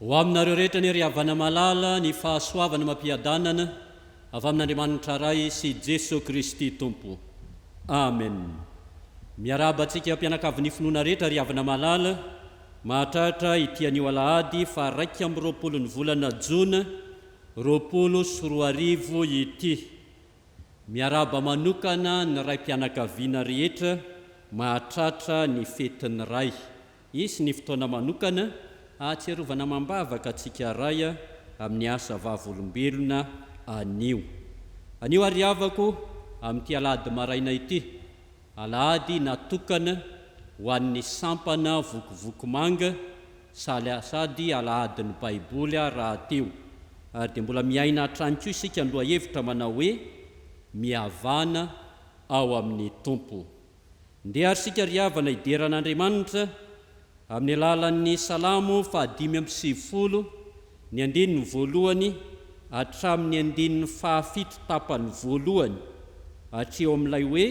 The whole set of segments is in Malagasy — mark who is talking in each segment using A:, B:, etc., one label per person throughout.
A: ho aminareo rehetra ny ry havana malala ny fahasoavana mampiadanana avy amin'Andriamanitra ray sy Jesosy Kristy Tompo. Amen. Miarabantsika mpianakavy ny finoana rehetra ry havana malala mahatratra ity anio alahady fa 20 ny volana Jona 2024 ity. Miaraba manokana ny ray mpianakaviana rehetra mahatratra ny fetin'ny ray. Isy ny fotoana manokana atserovana mambavaka antsika ray amin'ny asa vavolombelona anio. Anio ariavako amin'ity alahady maraina ity, alahady natokana ho an'ny sampana vokovoko-manga sady alahadin'ny Baiboly raha teo. Ary dia mbola miaina hatrany koa isika aloha hevitra manao hoe mihavana ao amin'ny Tompo. Ndeha ary sika riavana ideran'Andriamanitra amin'ny alalan'ny Salamo 570 ny 9 hatramin'ny 7 tapany voalohany hatreo amin'ilay hoe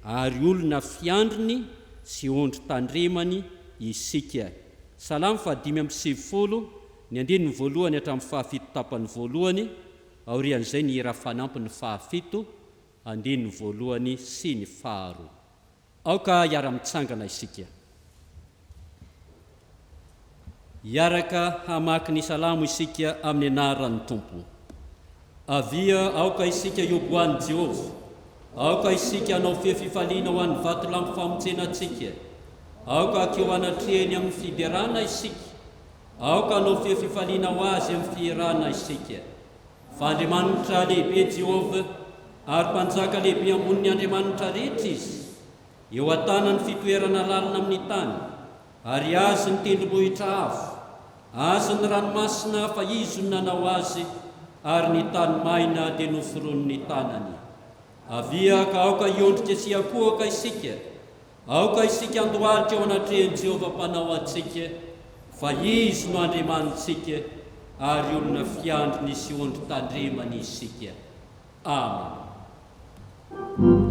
A: ary olona fiandriny sy ondry tandremany isika. Salamo 570 ny 9 hatramin'ny 7 tapany voalohany aorian'izay ny hira fanampy ny 7 9 sy ny 10. Aoka iara-mitsangana isika. Iaraka hamaky ny salamo isika amin'ny anaran'ny Tompo. Avia aoka isika ioboan'i Jehova, aoka isika hanao fefifaliana ho an'ny vatolampy famonjenantsika, aoka akeo anatrehany amin'ny fiderana isika, aoka hanao fefifaliana ho azy amin'ny fiherana isika. Fa Andriamanitra lehibe Jehova ary mpanjaka lehibe ambony Andriamanitra rehetra izy. Eo an-tanany fitoerana lalina amin'ny tany, ary azy ny tendrombohitra avo, azy ny ranomasina fa izy no nanao azy, ary ny tany maina dia noforon'ny tanany. Avia ka aoka iondrika sy akohaka isika, aoka isika andohalika ao anatrehany Jehova mpanao antsika, fa izy no Andriamanitsika ary olona fiandriny sy ondry tandremany isika. Amen.
B: Amen.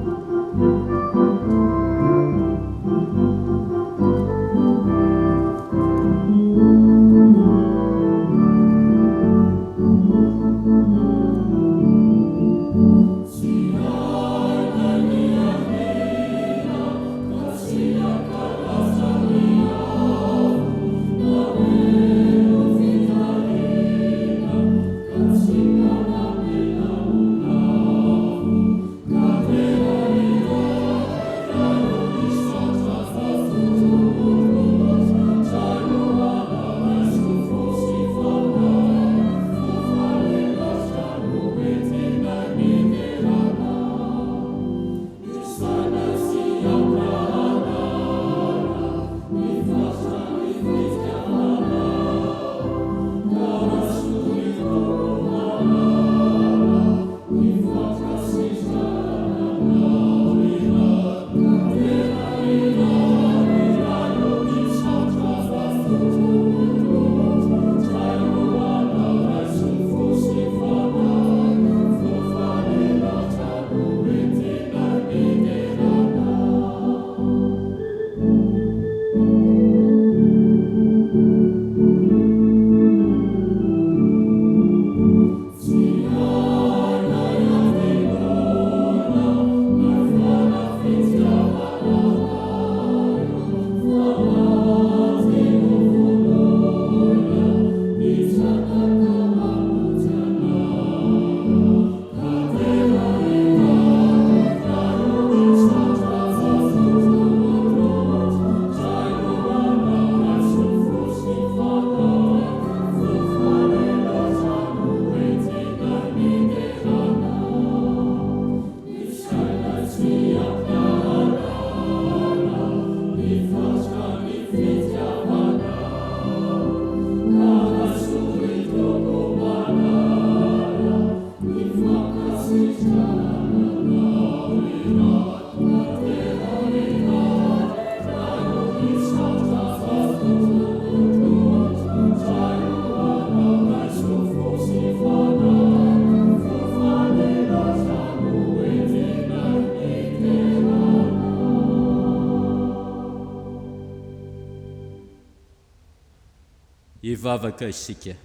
A: Hivavaka isika.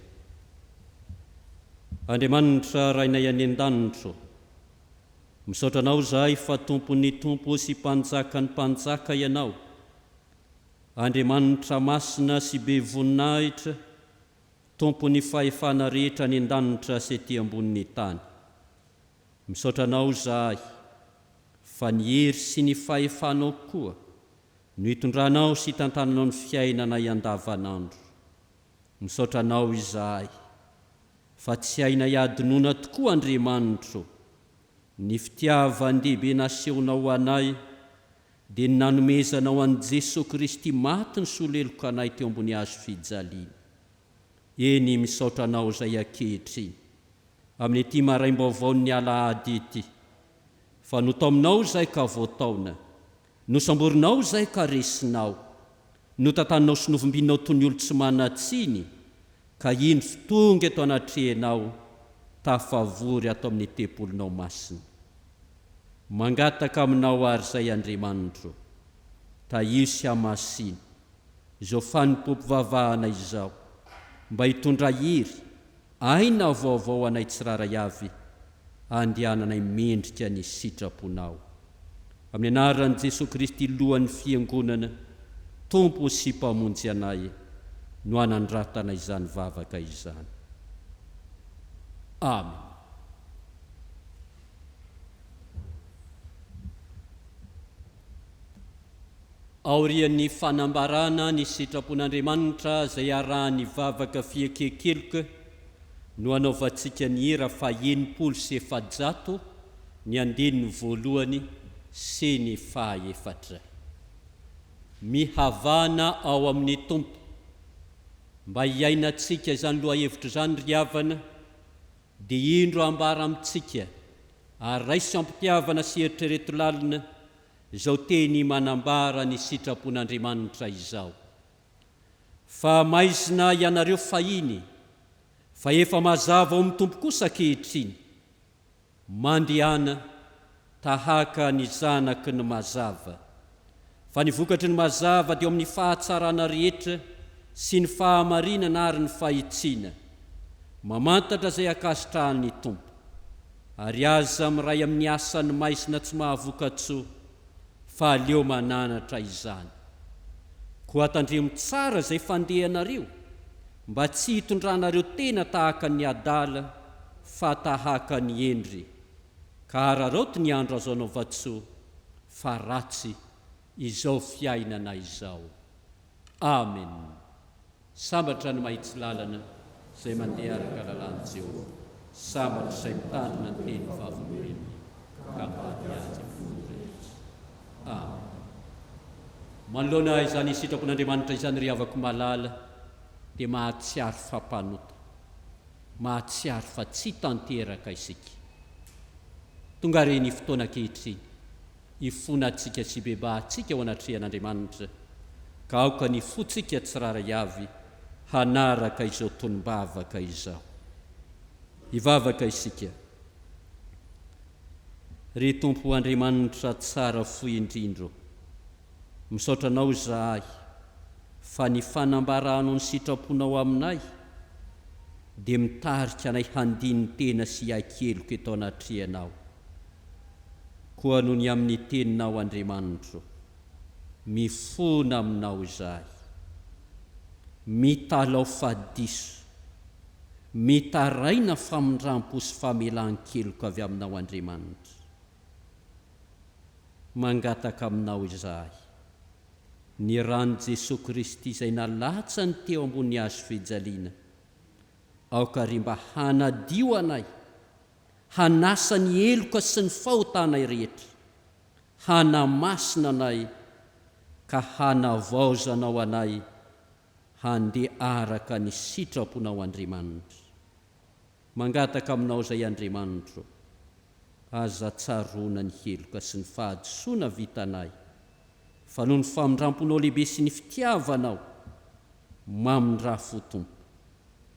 A: Andriamanitra rainay any an-danitro, misaotra anao izahay fa tompony tompo sy mpanjaka ny mpanjaka ianao. Andriamanitra masina sy be voninahitra, tompony fahefana rehetra any an-danitra sy ety ambonin'ny tany. Misaotra anao izahay fa ny hery sy ny fahefanao koa no hitondranao sy hitantananao ny fiainanay andavanandro. Misaotra anao izahay fa tsy haina hiadinoana tokoa Andriamanitro, ny fitiavan-dehibe nasehonao anay dia ny nanomezanao an' Jesosy Kristy maty ny soleloko anay teo ambony hazo fijaliana. Eny misaotra anao izay ankehitriny amin'ity maraim-baovaon'ny Alahady ity, fa no tao aminao izay ka voataona, no samborinao izay ka resinao, no tantaninao sy novimbinao toy ny olo tsy manatsiny, ka iny fotonga eto anatrehanao tafavory ato amin'ny tempolinao masina. Mangataka aminao ary izay Andriamanitro, tahiry sy hamasina izao fanimpom-pivavahana izao, mba hitondra hery aina vaovao anay tsiraray avy, andehananay mendrika ny sitraponao. Amin'ny anaran'i Jesosy Kristy lohan'ny fiangonana, Tompo sy mpamonjy anay, no anandratana izany vavaka izany. Amen. Aorian'ny fanambarana ny sitrapon'Andriamanitra izay arahany vavaka fiakekeloka no anaovantsika ny hira fa 160 ny andininy voalohany sy ny fahaefatra. Mihavana ao amin'ny Tompo, mba hiainantsika izany lohahevitra izany ry havana, dia indro ambara amintsika ary raisy ampitiavana sy eritrereto lalina izao teny manambara ny sitrapon'Andriamanitra izao. Fa maizina ianareo fahiny, fa efa mazava ao amin'ny Tompo kosa ankehitriny, mandehana tahaka ny zanaky ny mazava. Fa ny vokatry ny mazava dia amin'ny fahatsarana rehetra sy ny fahamarinana ary ny fahitsiana, mamantatra izay akasitrahan'ny Tompo, ary aza miray amin'ny asany maizina tsy mahavokatsoa, fa aleo mananatra izany. Koa tandremo tsara izay fandehanareo, mba tsy hitondranareo tena tahaka ny adala, fa tahaka ny endry, ka raraoty ny andro azo anaovatsoa, fa ratsy izao fiainana izao. Amen. Sambatra ny mahitsy lalana izay mandeha araka lalàn'i Jehovah, sambatra izay mitandrina ny teny vavolombelona, ka mpady azy amin'ny rehetra. Amen. Manoloana izany sitrapon'Andriamanitra izany ry havako malala, dia mahatsiaro fampanota, mahatsiaro fa tsy tanteraka isika. Tonga reny fotoana ankehitriny, hifonantsika sy bebahantsika ao anatrehan'Andriamanitra, ka aoka ny fotsika tsiraray avy hanaraka izao tonim-bavaka izao. Hivavaka isika. Ry Tompo Andriamanitra tsara fohy indrindro, misaotra anao izahay fa ny fanambaranao ny sitraponao aminay dia mitarika anay handiny tena sy akeloko eto anatrehanao. Koa noho ny amin'ny teninao Andriamanitro, mifona aminao izahay, mitalao fadiso, mitaraina famindrampo sy famelan-keloko avy aminao Andriamanitra. Mangataka aminao izahay, ny rany Jesosy Kristy izay nalatsa ny teo ambony hazo fijaliana, aoka ry mba hanadio anay, hanasa ny eloka sy ny fahotanay rehetra, hanamasina anay, ka hanavaozanao anay handeha araka ny sitraponao Andriamanitra. Mangataka aminao izay Andriamanitro, aza tsaroana ny heloka sy ny fahadisoana vitanay, fa noho ny famindramponao lehibe sy ny fitiavanao, mamindrafo Tompo,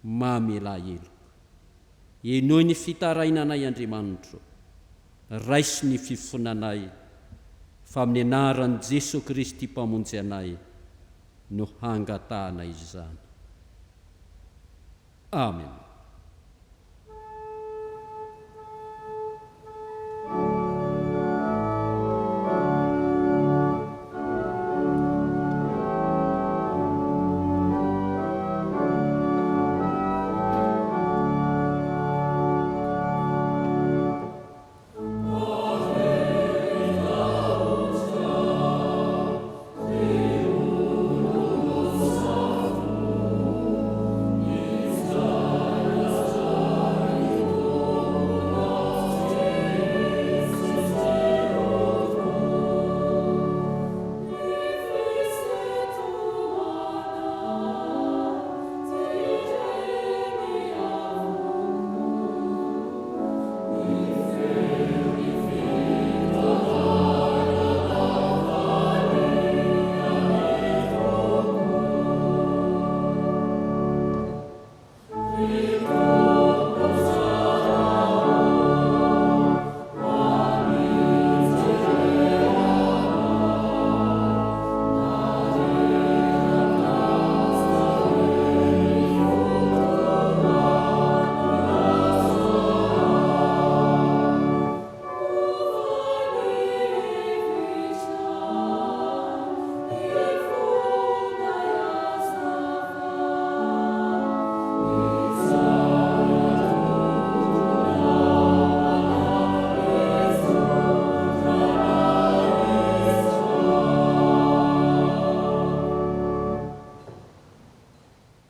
A: mamela heloka. Enoy ny fitarainanay Andriamanitro, raisy ny fifonanay, fa amin'ny anaran'i Jesosy Kristy mpamonjy anay no hangatahanay izany. Amen.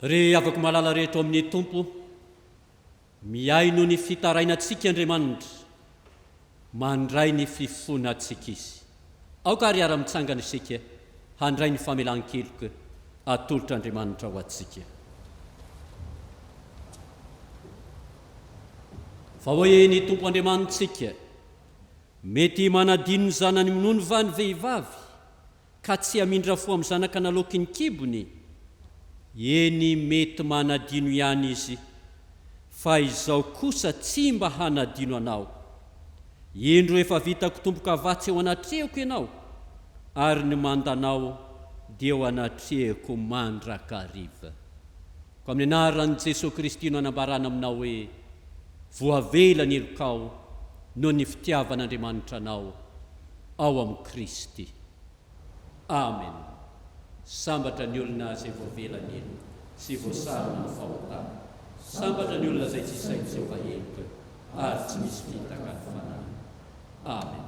A: Re avako malala rehetra amin'ny tompo, miay no ny fitarainantsika Andriamanitra, mandray ny fifonantsika izy. Aoka ary ara-mitsangana isika handray ny famelan-keloka atolotra Andriamanitra ho antsika. Fa hoe ny tompo Andriamanitsika mety manadino ny zanany minono va ny vehivavy ka tsy hamindra fo amin'ny zanaka naloky ny kibony? Eny mety manadino ihany izy, fa izao kosa tsy mba hanadino anao. Endro efa vitako tomboka avatsy eo anatrehako ianao, ary ny mandanao dia eo anatrehako mandrakariva. Ko amin'ny anaran'i Jesosy Kristy no anambarana aminao hoe voavela ny elokao noho ny fitiavan'Andriamanitra anao ao amin'ny Kristy. Amen. Sambatra ny olona izay voavelany elo sy voasarona ny fahotana. Sambatra ny olona izay tsy sainy sy vaheloka ary tsy misy fitaka ny fanahy. Amen.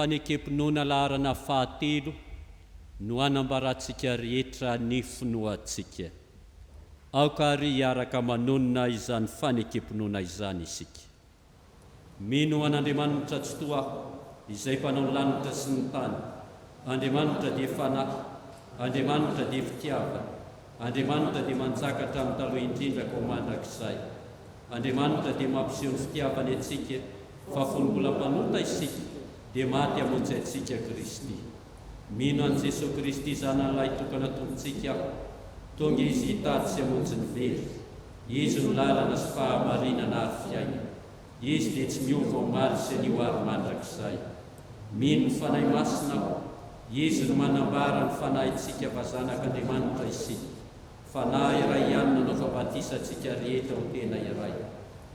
A: Fanekempinoana laharana fahatelo no anambarantsika rehetra ny finoantsika. Aoka ary hiaraka manonona izany fanekempinoana izany isika. Mino an'Andriamanitra tsy toa izay mpanao ny lanitra sy ny tany. Andriamanitra dia fanahy, Andriamanitra dia fitiavana, Andriamanitra dia manjakatra amin'ny taloha indrindra ko mandrakizay. Andriamanitra dia mampiseho ny fitiavany antsika, fa fony mbola mpanota isika dia maty hamonjy antsika Kristy. Mino an' Jesosy Kristy zanan'ilay tokana tombontsika aho, tonga izy hitady sy hamonjy ny very. Izy no lalana sy fahamarinana ary fiaina. Izy dia tsy miova omaly sy anio ary mandrakizay. Mino ny fanahy masina aho, izy no manambara ny fanahintsika fa zanak'Andriamanitra isika. Fanahy iray ihany nanao fabatisantsika rehetra ho tena iray.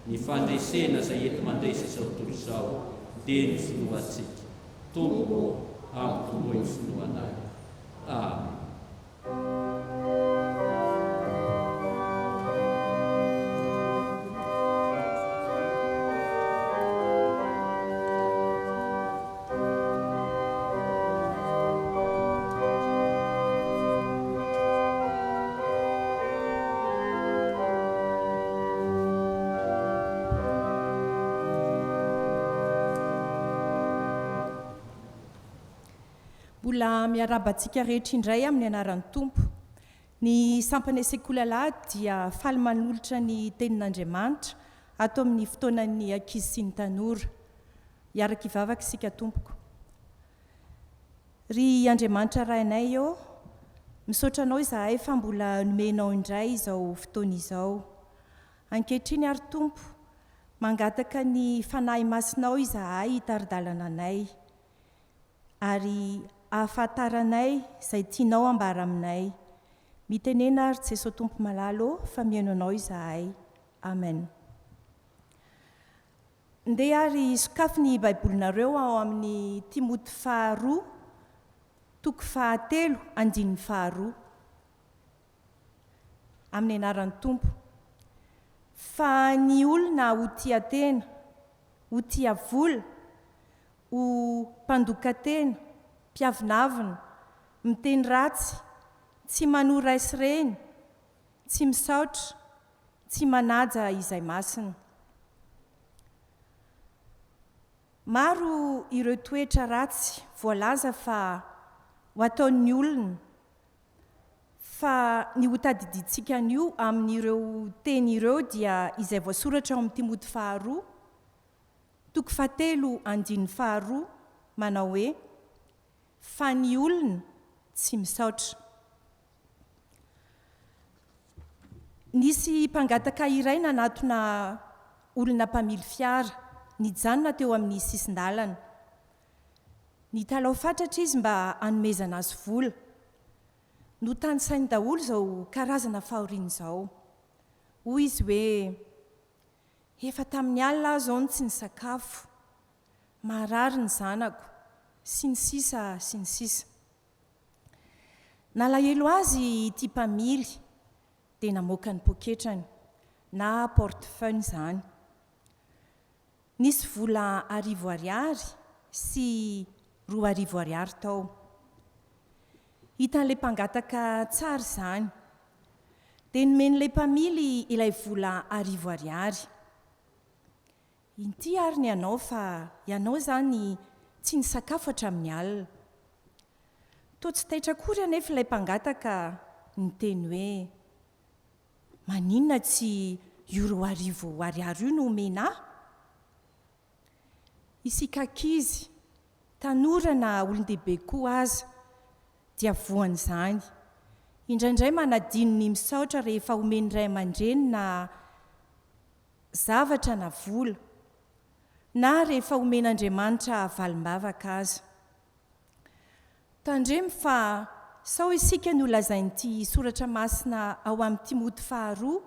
A: Ny fandresena izay ento mandresa izao tontolo izao dia ny finoantsika. Tompo ampitomboy ny finoanay. Amen.
B: Mbola miarabantsika rehetra indray amin'ny anaran'ny Tompo. Ny sampana sekoly dia faly manolotra ny tenin'Andriamanitra ato amin'ny fotoanan'ny ankizy sy ny tanora. Iaraka ivavaka isika Tompoko. Ry Andriamanitra rainay eo, misaotra anao izahay fa mbola nomenao indray izao fotoana izao. Ankehitriny ary Tompo, mangataka ny fanahy masinao izahay hitari-dalana anay, ary ahafantaranay izay tianao ambara aminay. Mitenena ary Jesosy Tompo malalo fa mihaino anao izahay. Amen. Ndeha ary sokafy ny baibolinareo ao amin'ny Timoty 2, toko 7, andininy 2. Amin'ny anaran'ny Tompo. Fa ny olona ho tia tena, ho tia vola, ho mpandoka tena, mpiavinavina, miteny ratsy, tsy manora reny, tsy misaotra, tsy manaja izay masina. Maro ireo toetra ratsy voalaza fa ho ataon'ny olona, fa ny ho tadidintsika an'io amin'ireo teny ireo dia izay voasoratra ao amin'ny Timoty 2, toko 7, andininy 2, manao hoe: fa ny olona tsy misaotra. Nisy mpangataka iray nanatona olona mpamily fiara, nijanona teo amin'ny sisin-dalana. Nitalao fatratra izy mba hanomezana azy vola. No tanisainy daholo izao karazana fahoriana izao. Hoy izy hoe: efa tamin'ny alina aho izao tsy nisakafo, marary ny zanako, sy ny sisa, sy ny sisa. Nalahelo azy ity mpamily, dia namoaka ny poketrany, na portefeuille izany. Nisy vola 1000 ariary sy 2000 ariary tao. Hitan'ilay mpangataka tsara izany, dia nomen'ilay mpamily ilay vola 1000 ariary. Inty ary ny anao fa ianao izany tsy nisakafo hatramin'ny alina. Toa tsy taitra akory anefa ilay mpangataka niteny hoe: maninona tsy io 2000 ariary io no omena? Isika ankizy, tanora na olon-dehibe koa aza, dia voan'izany. Indraindray manadino ny misaotra rehefa omeny ray aman-dreny na zavatra na vola, na rehefa omen'Andriamanitra valim-bavaka aza. Tandremo fa sao isika no lazain'ity soratra masina ao amin'ny Timoty 2,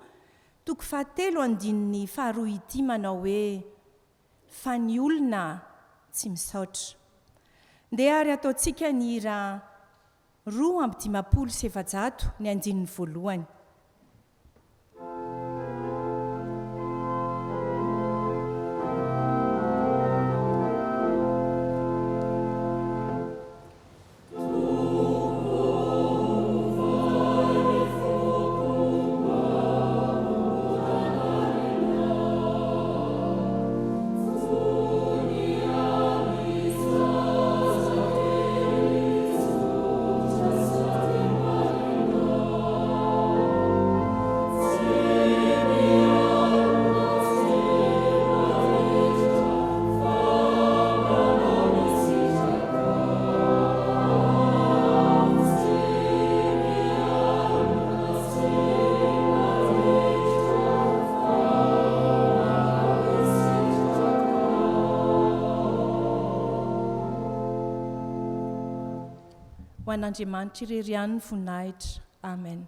B: toko 7, andininy 2 ity manao hoe: fa ny olona tsy misaotra. Ndeha ary ataontsika ny hira 2:700 ny andininy 1. Ho an'Andriamanitra irery ihany ny voninahitra. Amen.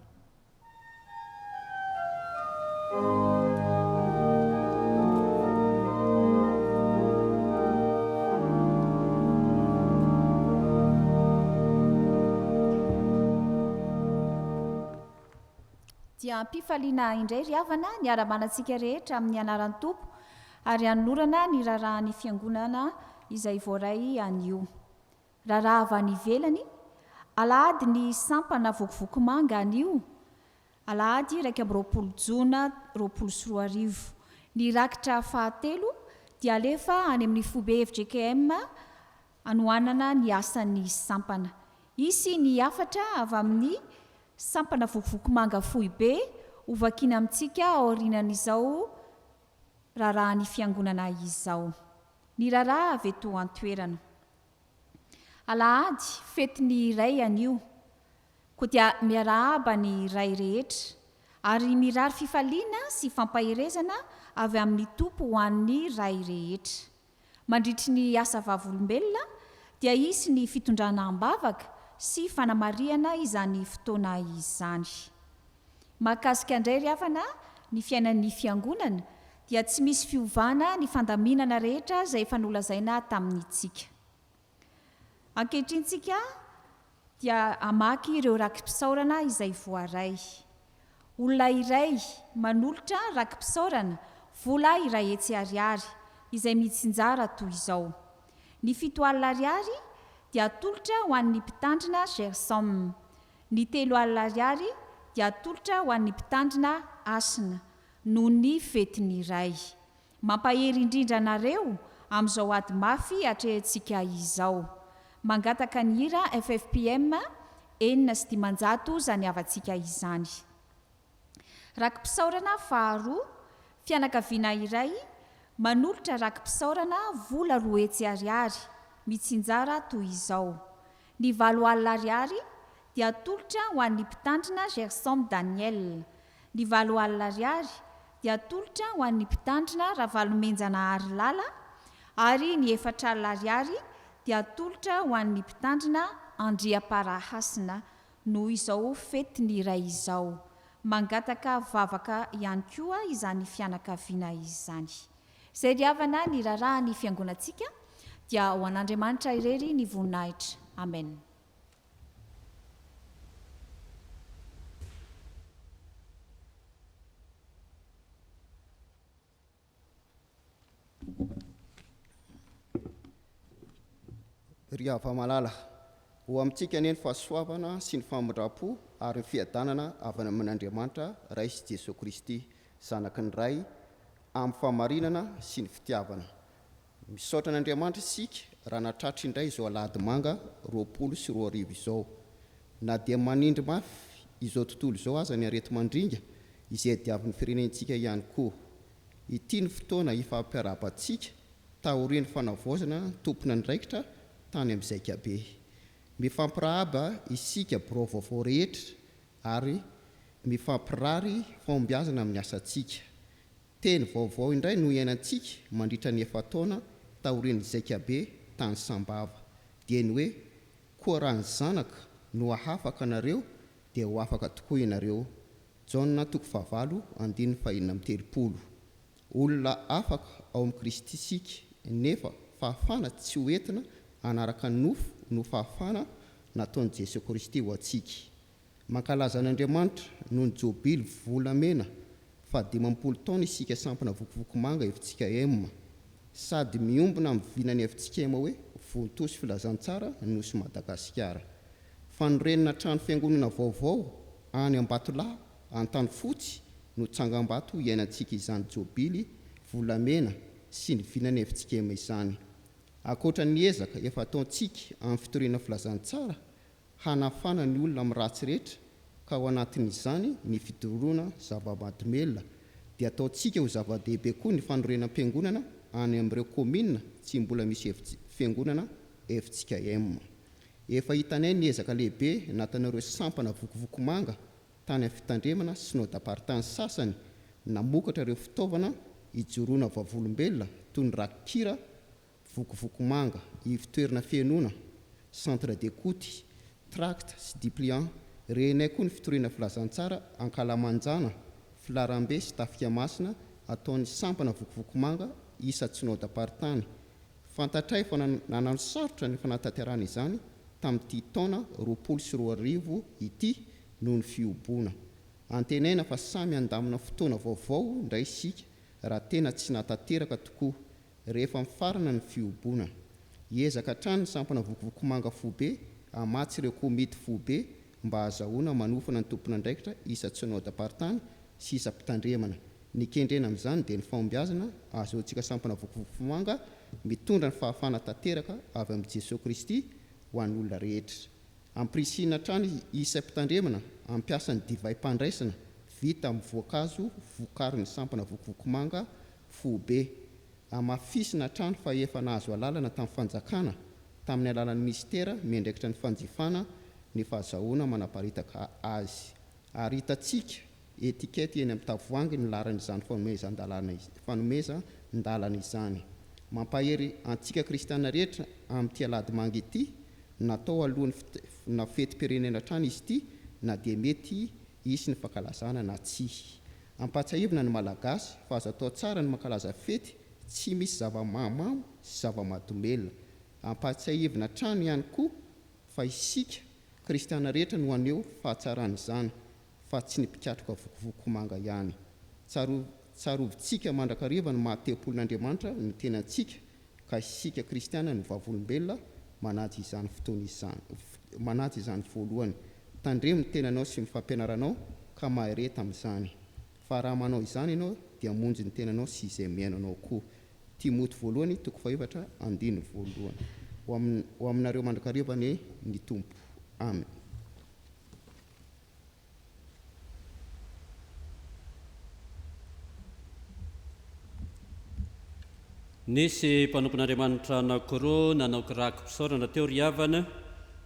C: Dia mpifaliana indray ry havana ny ara-manantsika rehetra amin'ny anaran'ny Tompo, ary hanolorana ny rarahan'ny fiangonana izay voaray anio. Raharaha avy any ivelany, alahady ny sampana vokovoko manga anio, alahady 2 Jona 2024. Ny rakitra 7 dia alefa any amin'ny FOBE FJKM anohanana ny asan'ny sampana. isy ny afatra avy amin'ny sampana vokovokomanga fohy be ovakina amintsika aorinan'izao raharaha ny fiangonana izao. Ny raharaha avy eto an-toerana. Alahady fetiny iray anio, koa dia miarahaba ny iray rehetra ary mirary fifaliana sy fampaherezana avy amin'ny tompo ho an'ny ray rehetra. Mandritry ny asa vavolombelona dia isy ny fitondrana ambavaka sy fanamariana izany fotoana izany. Mahakasika indray ry havana ny fiainan'ny fiangonana dia tsy misy fiovana ny fandaminana rehetra izay fanolazaina tamin'itsika. Ankehitritsika dia amaky ireo rakim-pisaorana izay voaray. Olona iray manolotra rakim-pisaorana vola iray hetsy ariary izay mitsinjara toy izao. Ny 7 alina ariary dia atolotra ho an'ny mpitandrina Gersom. Ny 3 alina ariary dia atolotra ho an'ny mpitandrina Asina noho ny fetiny iray. Mampahery indrindra nareo amin'izao ady mafy atrehantsika izao. Mangataka ny hira FFPM 400 zany avantsika izany. Rakim-pisaorana faharoa, fianakaviana iray manolotra rakim-pisaorana vola 2 hetsy ariary mitsinjara toy izao. Ny 7 alina ariary dia atolotra ho an'ny mpitandrina Gersom Daniel. Ny 7 alina ariary dia atolotra ho an'ny mpitandrina Ravalomenjana Arilala ary ny 4 alina ariary dia atolotra ho an'ny mpitandrina Andria Parahasina noho izao fetiny iray izao. Mangataka vavaka ihany koa izany fianakaviana izany. Izay ry havana ny raharaha ny fiangonantsika dia ho an'Andriamanitra irery ny voninahitra. Amen.
D: Ry hava malala, ho amintsika anie ny fahasoavana sy ny famindrapo ary ny fiadanana avy amin'Andriamanitra Ray sy Jesosy Kristy zanaky ny ray amin'ny famarinana sy ny fitiavana. Misaotra an'Andriamanitra isika raha natratra indray izao alahady manga 24 izao. Na dia manindry mafy izao tontolo izao aza ny arety mandringa izay diavin'ny firenentsika ihany koa. Ity ny fotoana ifampiarahaba-tsika taorian'ny fanavaozana tompona andraikitra tany amin'izay kabe. Mifampirahaba isika birao vaovao rehetra ary mifampirary fombiazana amin'ny asantsika. Teny vaovao indray no iainantsika mandritra ny efa taona taorian'izay kabe tany sambava. Dia ny hoe koa raha ny zanaka no ahafaka anareo dia ho afaka tokoa ianareo. Jaona 5:7-30. Olona afaka ao amin'ny Kristy isika nefa fahafana tsy hoentina anaraka ny nofo no fahafana nataon'i Jesosy Kristy ho antsika. Mankalaza an'Andriamanitra no ny jobily volamena fa 15 taona isika sampana vokovokomanga evintsika ema, sady miombona amin'ny vinany evintsika ema hoe vontosy filazantsara nosy Madagasikara. Fanorenana trano fiangonana vaovao any Ambatolahy an-tany fotsy no tsangam-bato iainantsika izany jobily volamena sy ny vinany evintsika ema izany. Akoatra ny ezaka efa ataontsika amin'ny fitoriana filazantsara hanafana ny olona amin'ny ratsy rehetra ka ao anatin'izany ny fidoroana zava-mahadomelona dia ataontsika ho zava-dehibe koa ny fanorenam-piangonana any amin'ireo komina tsy mbola misy fiangonana evintsika ema. Efa hitanay ny ezaka lehibe natanareo sampana vokovokomanga tany amin'ny fitandremana sy nodam-paritany sasany namokatra ireo fitaovana hijoroana vavolombelona toy ny rakikira vokovokomanga, ivitoerana fianona, centre d'écoute, tract sy dipliant. Renay koa ny fitoriana filazantsara Ankalamanjana, Filarambe sy Tafika Masina ataon'ny sampana vokovokomanga isa tsinodam-paritany. Fantatray fa nanano sarotra ny fanatanterahana izany tamin'ity taona 24 ity noho ny fiobona. Antenaina fa samy andamina fotoana vaovao indray isika raha tena tsy natanteraka tokoa. Rehefa mifarana ny fiobona, hiezaka hatrany ny sampana vokovokomanga fobe amatsy ireo komity fobe mba azahoana manofana ny tompona andraikitra isa tsinodam-paritany sy isa mpitandremana. Ny kendrena amin'izany dia ny fahombiazana azahoantsika sampana vokovokomanga mitondra ny fahafana tanteraka avy amin'ny Jesosy Kristy ho an'ny olona rehetra. amprisina trany isay mpitandremana ampiasa ny divay mpandraisana vita amin'ny voankazo vokary ny sampana vokovokomanga fobe amafisina trano fa efa nahazo alalana tamin'ny fanjakana tamin'ny alalan'ny ministera miandraikitra ny fanjifana ny fahazahoana manaparitaka azy ary hitantsika etikety eny amin'ny tavoahangy ny laran'izany fanomeza ndalana izany mampahery antsika kristiana rehetra amin'ity aladimangy ity natao alohan'ny na fety-pirenena trany izy ity na dia mety isy ny fankalazana na tsy ampatsahivina ny malagasy fa azo atao tsara ny mankalaza fety tsy misy zava-mamamo sy zava-mahadomelona ampatsahivina trano ihany koa fa isika kristiana rehetra no aneo fahatsaran'izany fa tsy ny mpikatroka vokovokomanga ihany tsarovintsika mandrakariva ny mahateam-polon'Andriamanitra ny tenantsika ka isika kristiana no vavolombelona manaja izany fotoana izany manaja izany voalohany tandremo ny tenanao sy mifampianaranao ka mahare tamin'izany fa raha manao izany ianao dia monjy ny tenanao sy izay miainanao koa Timoty voalohany 2:1 ho aminareo mandrakariva ny tompo amen.
A: Nisy mpanompon'Andriamanitra anankiroa nanao kiraky mpisaorana teo ry havana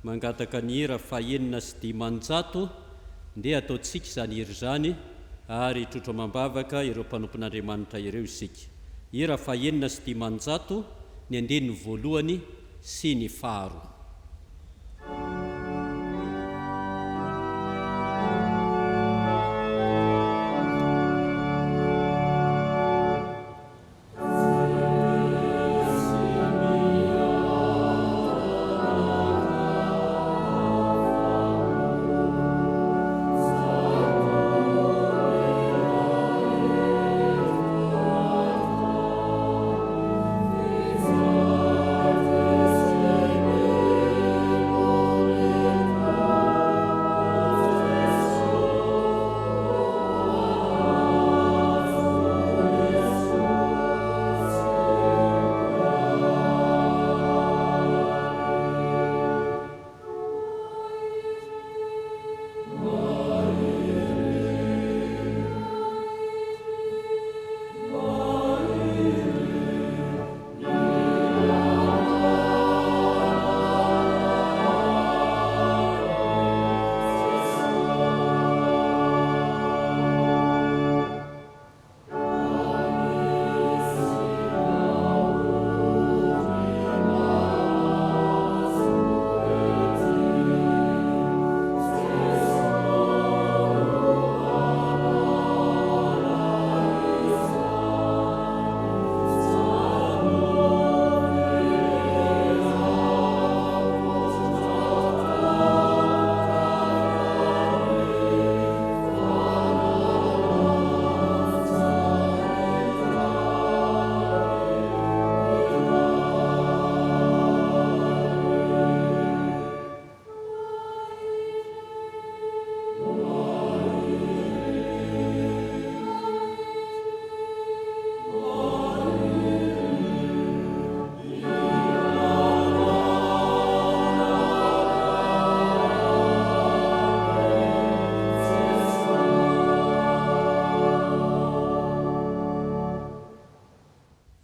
A: mangataka ny hira 450 dia ataontsika izany hira izany ary trotro mambavaka ireo mpanompon'Andriamanitra ireo isika. Hira 450 ny andininy voalohany sy ny faharoa.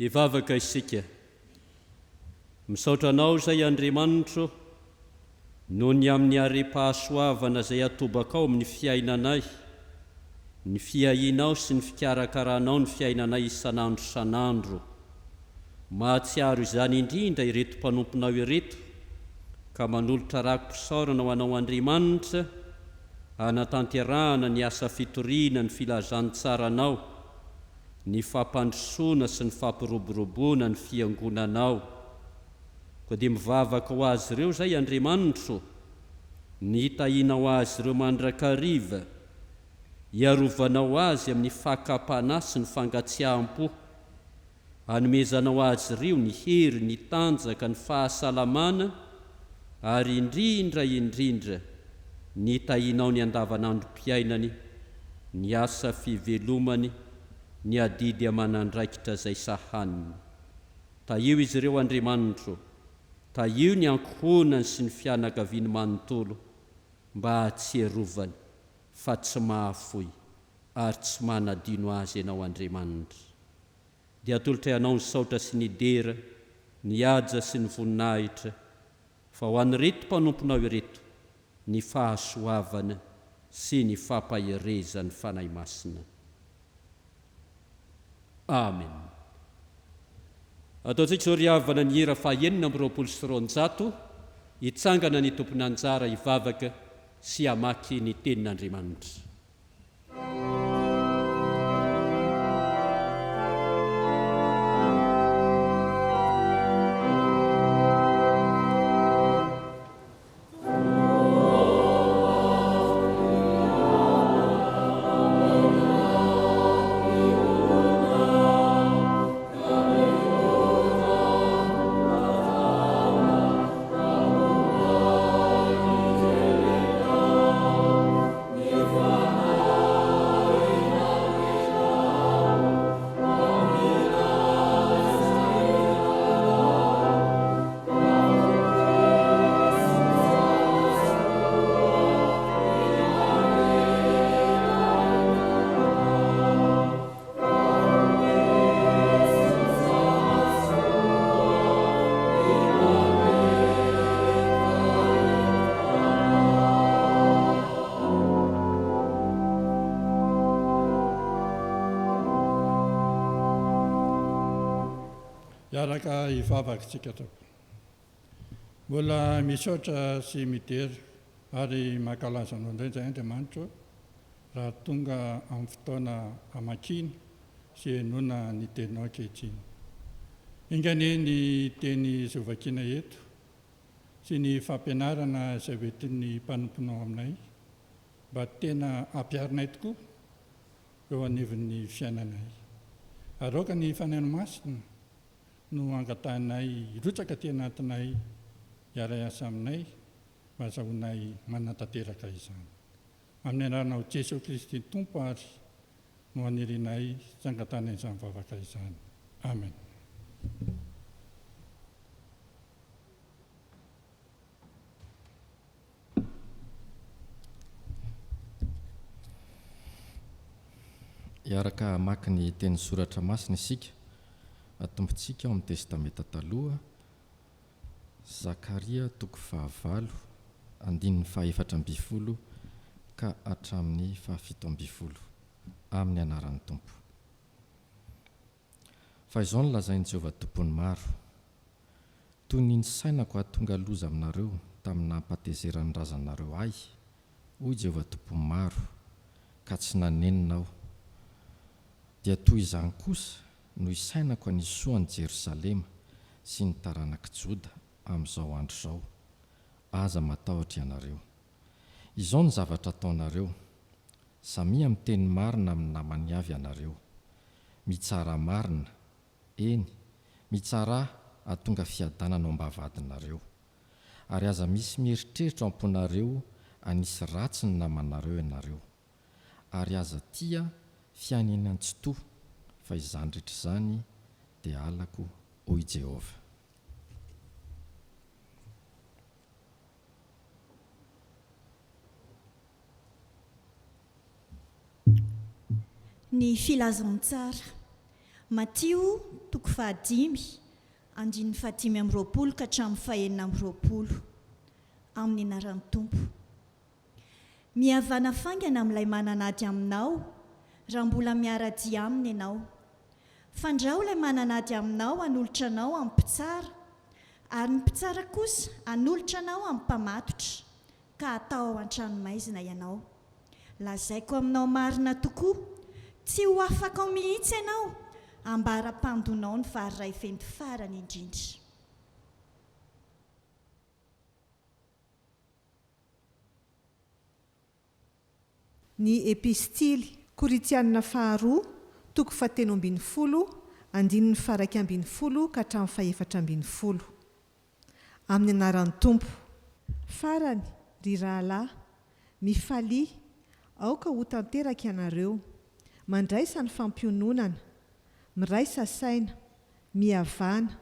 A: Ivavaka isika misaotra anao izay Andriamanitro noho ny amin'ny are-pahasoavana izay atobakao amin'ny fiainanay, ny fiainao sy ny fikarakaranao ny fiainanay isan'andro isan'andro. Mahatsiaro izany indrindra ireto mpanomponao ireto ka manolotra rakom-pisaorana ho anao Andriamanitra hanatanterahana ny asa fitoriana ny filazany tsaranao, ny fampandrosoana sy ny fampiroboroboana ny fiangonanao. Koa dia mivavaka ho azy ireo izay Andriamanitro, ny hitahianao azy ireo mandrakariva, hiarovanao azy amin'ny fakapana sy ny fangatsiaham-po, hanomezanao azy ireo ny hery, ny tanjaka, ny fahasalamana, ary indrindra ny hitahianao ny andavanandrom-piainany, ny asa fivelomany, ny adidy aman'andraikitra izay sahaniny. Taio izy ireo Andriamanitro, taio ny ankohonany sy ny fianakaviany manontolo mba tsy herovany fa tsy mahafoy ary tsy manadino azy ianao Andriamanitra. Dia atolotra ianao ny saotra sy ny dera, ny aja sy ny voninahitra, fa ho an'ireto mpanomponao ireto ny fahasoavana sy ny fampaherezany fanahy masina. Amen. Ataontsika izao ry havana ny hira fahaenina amby 20 hitsangana ny tompony anjara hivavaka sy hamaky ny tenin'Andriamanitra.
E: Iaraka hivavakantsika tompoko. Mbola misaotra sy midera ary mankalaza anao indray izay Andriamanitra raha tonga amin'ny fotoana hamakina sy henoana ny teninao ankehitriny. Ingane ny teny zovakiana eto sy ny fampianarana izay hoentin'ny mpanomponao aminay mba tena hampiarinay tokoa eo anivon'ny fiainanay. Aroka ny fanahy masina no angatahinay rotsaka ty anatinay hiara asa aminay mba azahoanay manantanteraka izany. Amin'ny anaranao Jesosy Kristy Tompo ary no anirinay zangatana izany vavaka izany. Amen.
F: Iaraka maka ny teny soratra masina isika atompontsika ao amin'ny testamenta taloha, Zakaria 9 andininy 14 ka hatramin'ny 17 amin'ny anaran'ny Tompo. Fa izao no lazain'i Jehovah tompony maro, toy ny sainako ahatonga loza aminareo tamin'ny nampatezeran'ny razanareo ahy, hoy Jehovah tompony maro, ka tsy naneninao. Dia toy izany kosa no isainako anisoan'i Jerosalema sy ny taranak'i Joda amin'izao andro izao. Aza matahotra ianareo. Izao ny zavatra ataonareo, samia miteny marina amin'ny namany avy ianareo. Mitsara marina, eny, mitsara hahatonga fiadanana ao am-bavadinareo. Ary aza misy mieritreritra ao am-ponareo anisy ratsy ny namanareo ianareo. Ary aza tia fiainany antsitoa, fa izany rehetra izany dia alako, hoy Jehovah.
G: Ny filazantsara Matio 5 andininy 5 ka hatramin'ny 9 amin'ny anaran'ny Tompo. Mihavana fangana amin'ilay mananady aminao raha mbola miara-dia aminy ianao. Fandrao ilay mananady aminao hanolotra anao amin'ny mpitsara, ary ny mpitsara kosa hanolotra anao amin'ny mpamatotra, ka atao ao an-tranomaizina ianao. Lazaiko aminao marina tokoa, tsy ho afaka ao mihitsy ianao ambara-pandonao ny vary iray fenty farany indrindra.
H: Ny epistily Koritianina 2 10 andininy 1 ka hatramin'ny 14. Amin'ny anaran'ny Tompo. Farany ry rahalahy, mifalia, aoka ho tanteraka ianareo, mandraisa ny fampiononana, miraisa saina, mihavana,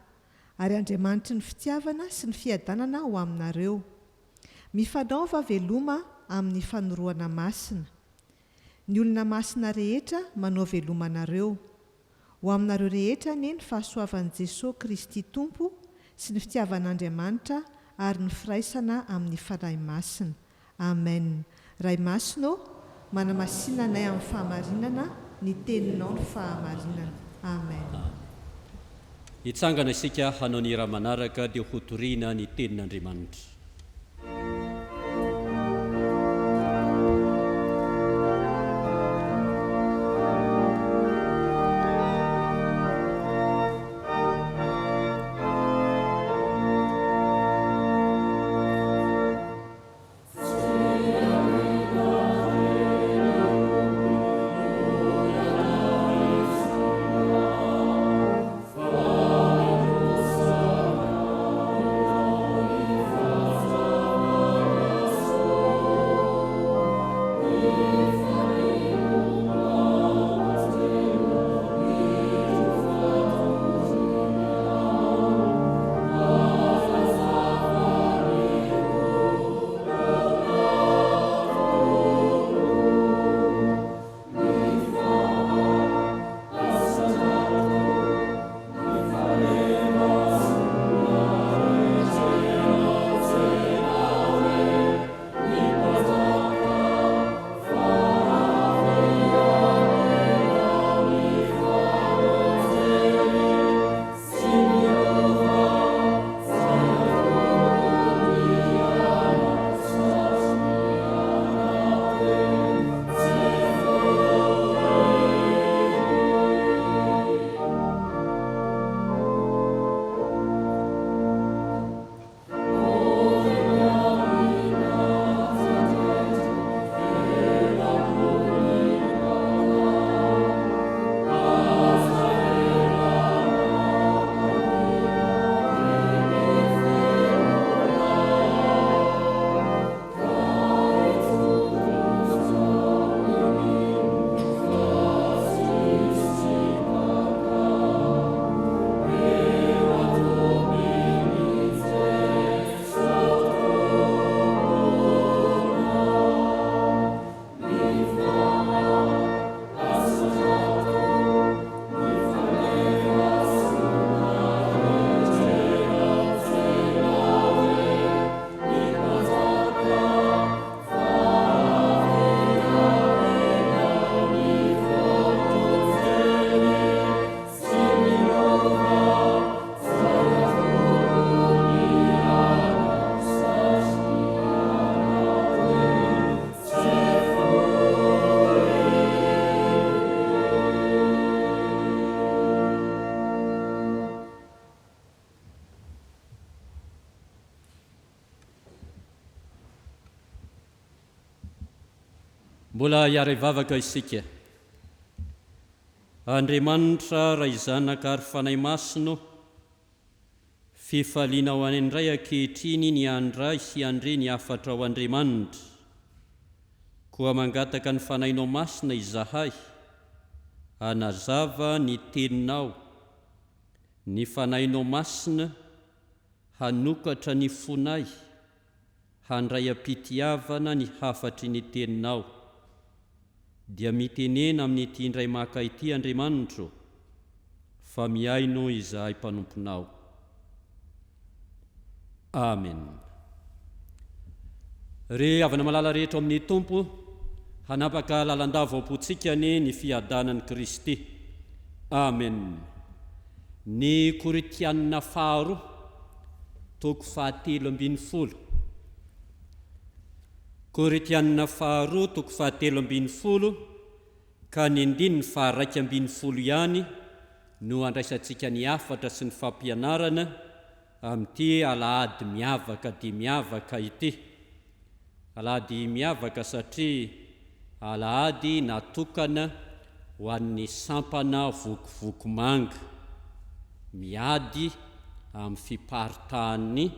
H: ary Andriamanitry ny fitiavana sy ny fiadanana ho aminareo. Mifanaova veloma amin'ny fanoroana masina. Ny olona masina rehetra manao veloma anareo. Ho aminareo rehetra ny fahasoavan'i Jesosy Kristy Tompo sy ny fitiavan'Andriamanitra ary ny firaisana amin'ny fanahy masina. Amen. Ray masino, manamasinanay amin'ny fahamarinana, ny teninao ny fahamarinana. Amen.
A: Hitsangana isika hanao ny raha manaraka dia hotoriana ny tenin'Andriamanitra. Mbola hiara ivavaka isika. Andriamanitra ray zanaka ary fanahy masino, fifaliana ho any indray ankehitriny ny andray sy andre ny afatra ao Andriamanitra, koa mangataka ny fanahinao masina izahay, hanazava ny teninao, ny fanahinao masina hanokatra ny fonay, handray ampitiavana ny hafatry ny teninao. Dia mitenena amin'ity indray maka ity Andriamanitra, fa miaino izahay mpanomponao. Amen. Re avana malala rehetra amin'ny Tompo, hanapaka lalandava ao-potsikany ny fiadanan'i Kristy. Amen. Ny Koritianina faharoa, toko 7:10. Koritianina faharoa, toko 7:10, ka ny 2:20 ihany no andraisantsika ny afatra sy ny fampianarana amin'ity alahady miavaka dia miavaka ity. Alahady miavaka satria alahady natokana ho an'ny sampana vokovoko manga, miady amin'ny fiparitahan'ny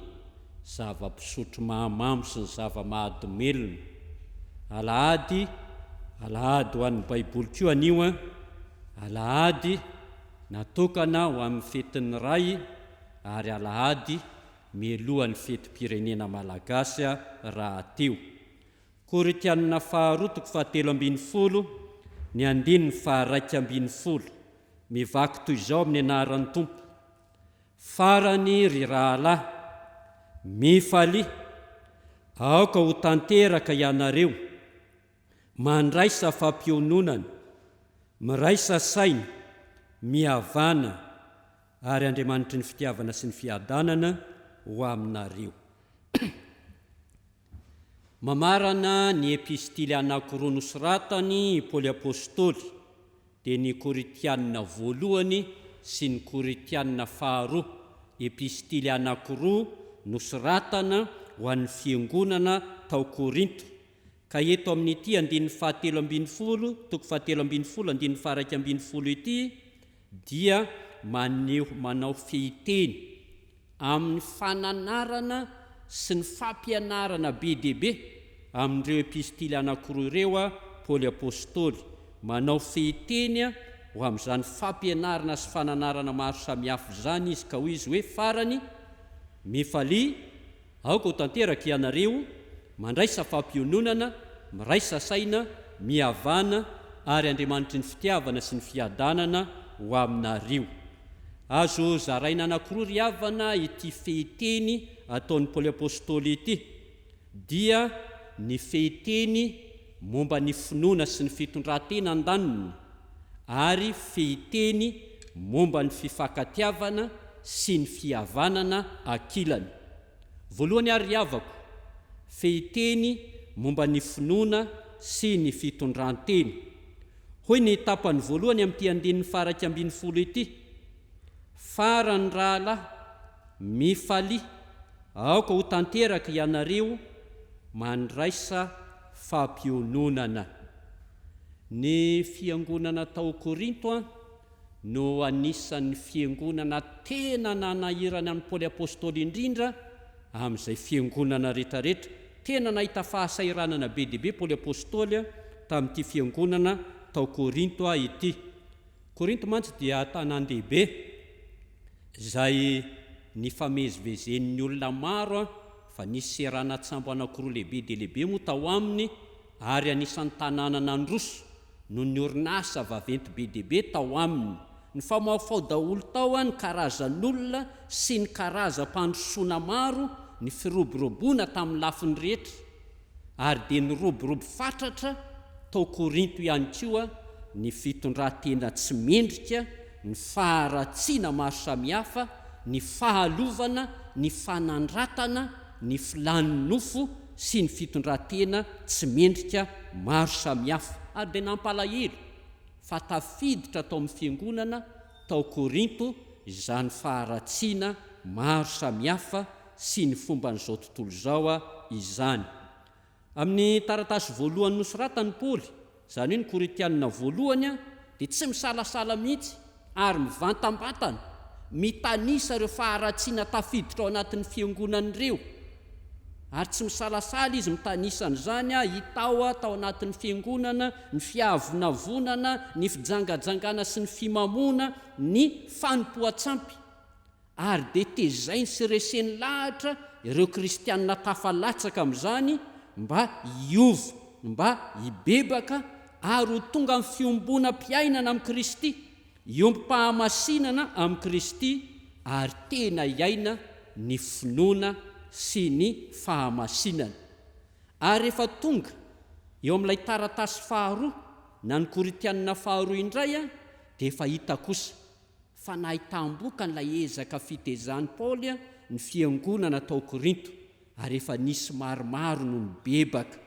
A: zava-pisotro mahamamo sy ny zava-mahadomelona. Alahady ho an'ny Baiboly koa anio, alahady natokana ho amin'ny fetin'ny ray ary alahady milohan'ny fetim-pirenena malagasy raha teo. Koritianina faharoa toko 7:10 ny 2:1 mivaky toy izao amin'ny anaran'ny Tompo: farany ry rahalahy, mifaly, aoka ho tanteraka ianareo, mandraisa fampiononana, miraisa saina, mihavana, ary Andriamanitry ny fitiavana sy ny fiadanana ho aminareo. Mamarana ny epistily anankiroa nosoratany Paoly apôstôly dia ny Koritianina voalohany sy ny Koritianina faharoa, epistily anankiroa nosoratana ho an'ny fiangonana tao Korinto. Ka eto amin'ity 7:11 toko 7:11 1:1 ity dia manao fehiteny amin'ny fananarana sy ny fampianarana be dia be amin'ireo epistily anankiroa ireo Paoly apôstôly, manao fehiteny ho amin'izany fampianarana sy fananarana maro samihafa zany izy, ka hoy izy hoe: farany mifaly, aoka ho tanteraka ianareo, mandraisa fampiononana, miraisa saina, mihavana, ary Andriamanitry ny fitiavana sy ny fiadanana ho aminareo. Azo zaraina anankiroa ry havana ity fehiteny ataon'ny Paoly apôstôly ity, dia ny fehiteny momba ny finoana sy ny fitondran-tena an-daniny, ary fehiteny momba ny fifankatiavana sy ny fihavanana ankilany. Voalohany ary ry havako, fehiteny momba ny finoana sy ny fitondran-tena. Hoy ny tapany voalohany amin'ity 2:1 ity: farany rahalahy, mifaly, aoka ho tanteraka ianareo, mandraisa fampiononana. Ny fiangonana tao Korinto no anisan'ny fiangonana tena nanahirana amin'ny Paoly apôstôly indrindra amin'izay fiangonana rehetrarehetra. Tena nahita fahasairanana be dia be Paoly apôstôly tamin'ity fiangonana tao Korinto ity. Korinto mantsy dia tanan-dehibe izay nifamezivezen'ny olona maro fa nisy seranatsambo anankiroa lehibe dia lehibe moa tao aminy, ary anisan'ny tanàna nandroso no ny orinasa vaventy be dia be tao aminy. Ny famafao daholo tao ny karazan'olona sy ny karazam-pandrosoana maro ny firoboroboana tamin'ny lafiny rehetra, ary dia ny roborobo fatratra tao Korinto ihany koa ny fitondran-tena tsy mendrika, ny faharatsiana maro samihafa, ny fahalovana, ny fanandratana, ny filan'ny nofo sy ny fitondran-tena tsy mendrika maro samihafa. Ary dia nampalahelo fa tafiditra tao amin'ny fiangonana tao Korinto izany faharatsiana maro samihafa sy ny fomban'izao tontolo izao izany. Amin'ny taratasy voalohany nosoratany Paoly, izany hoe ny Koritianina voalohany, dia tsy misalasala mihitsy ary mivantambatana, mitanisa ireo faharatsiana tafiditra ao anatin'ny fiangonan'ireo, ary tsy misalasala izy mitanisan'izany hitao tao anatin'ny fiangonana ny fiavonavonana, ny fijangajangana sy ny fimamona, ny fanompoan-tsampy, ary dia tezainy sy reseny lahatra ireo kristianina tafalatsaka amin'izany mba hiova, mba hibebaka, ary ho tonga amin'ny fiombonam-piainana amin'ny Kristy, iombam-pahamasinana amin'ny Kristy, ary tena hiaina ny finoana sy ny fahamasinana. Ary rehefa tonga eo amin'ilay taratasy faharoa na ny Koritianina faharoa indray dia efa hita kosa fa nahitam-boka n'ilay ezaka fitezahany Paoly ny fiangonana tao Korinto, ary efa nisy maromaro no mibebaka.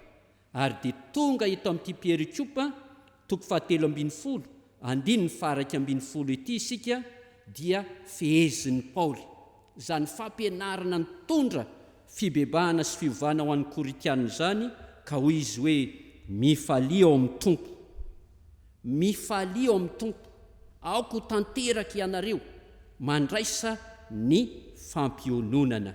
A: Ary dia tonga eto amin'ity perikopa toko 7:12 2:1 ity isika dia fehezin'ny Paoly, izany fampianarana ny tondra fibebahana sy fiovana ho an'ny Koritianina izany, ka hoy izy hoe: mifaly ao amin'ny Tompo, mifaly ao amin'ny Tompo, aoka ho tanteraka ianareo, mandraisa ny fampiononana.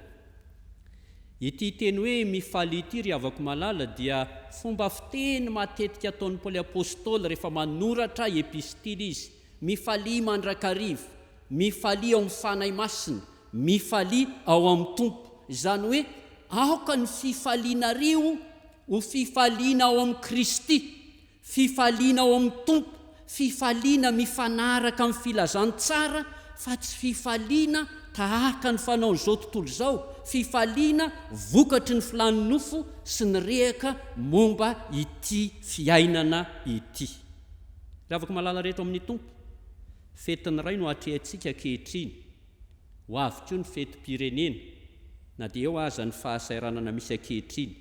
A: Ity teny hoe mifaly ity ry havako malala dia fomba fiteny matetika ataon'ny Paoly apôstôly rehefa manoratra epistily izy: mifaly mandrakariva, mifaly ao amin'ny fanahy masina, mifalia ao amin'ny tompo. Izany hoe aoka ny fifalianareo ho fifaliana ao amin'ny Kristy, fifaliana ao amin'ny tompo, fifaliana mifanaraka amin'ny filazantsara, fa tsy fifaliana tahaka ny fanao izao tontolo izao, fifaliana vokatry ny filany nofo sy ny rehaka momba ity fiainana ity. Raha afaka malala rehetra amin'ny tompo, fetiny ray no atrehantsika ankehitriny, ho avy koa ny fetim-pirenena, na dia eo aza ny fahasairanana misy ankehitriny.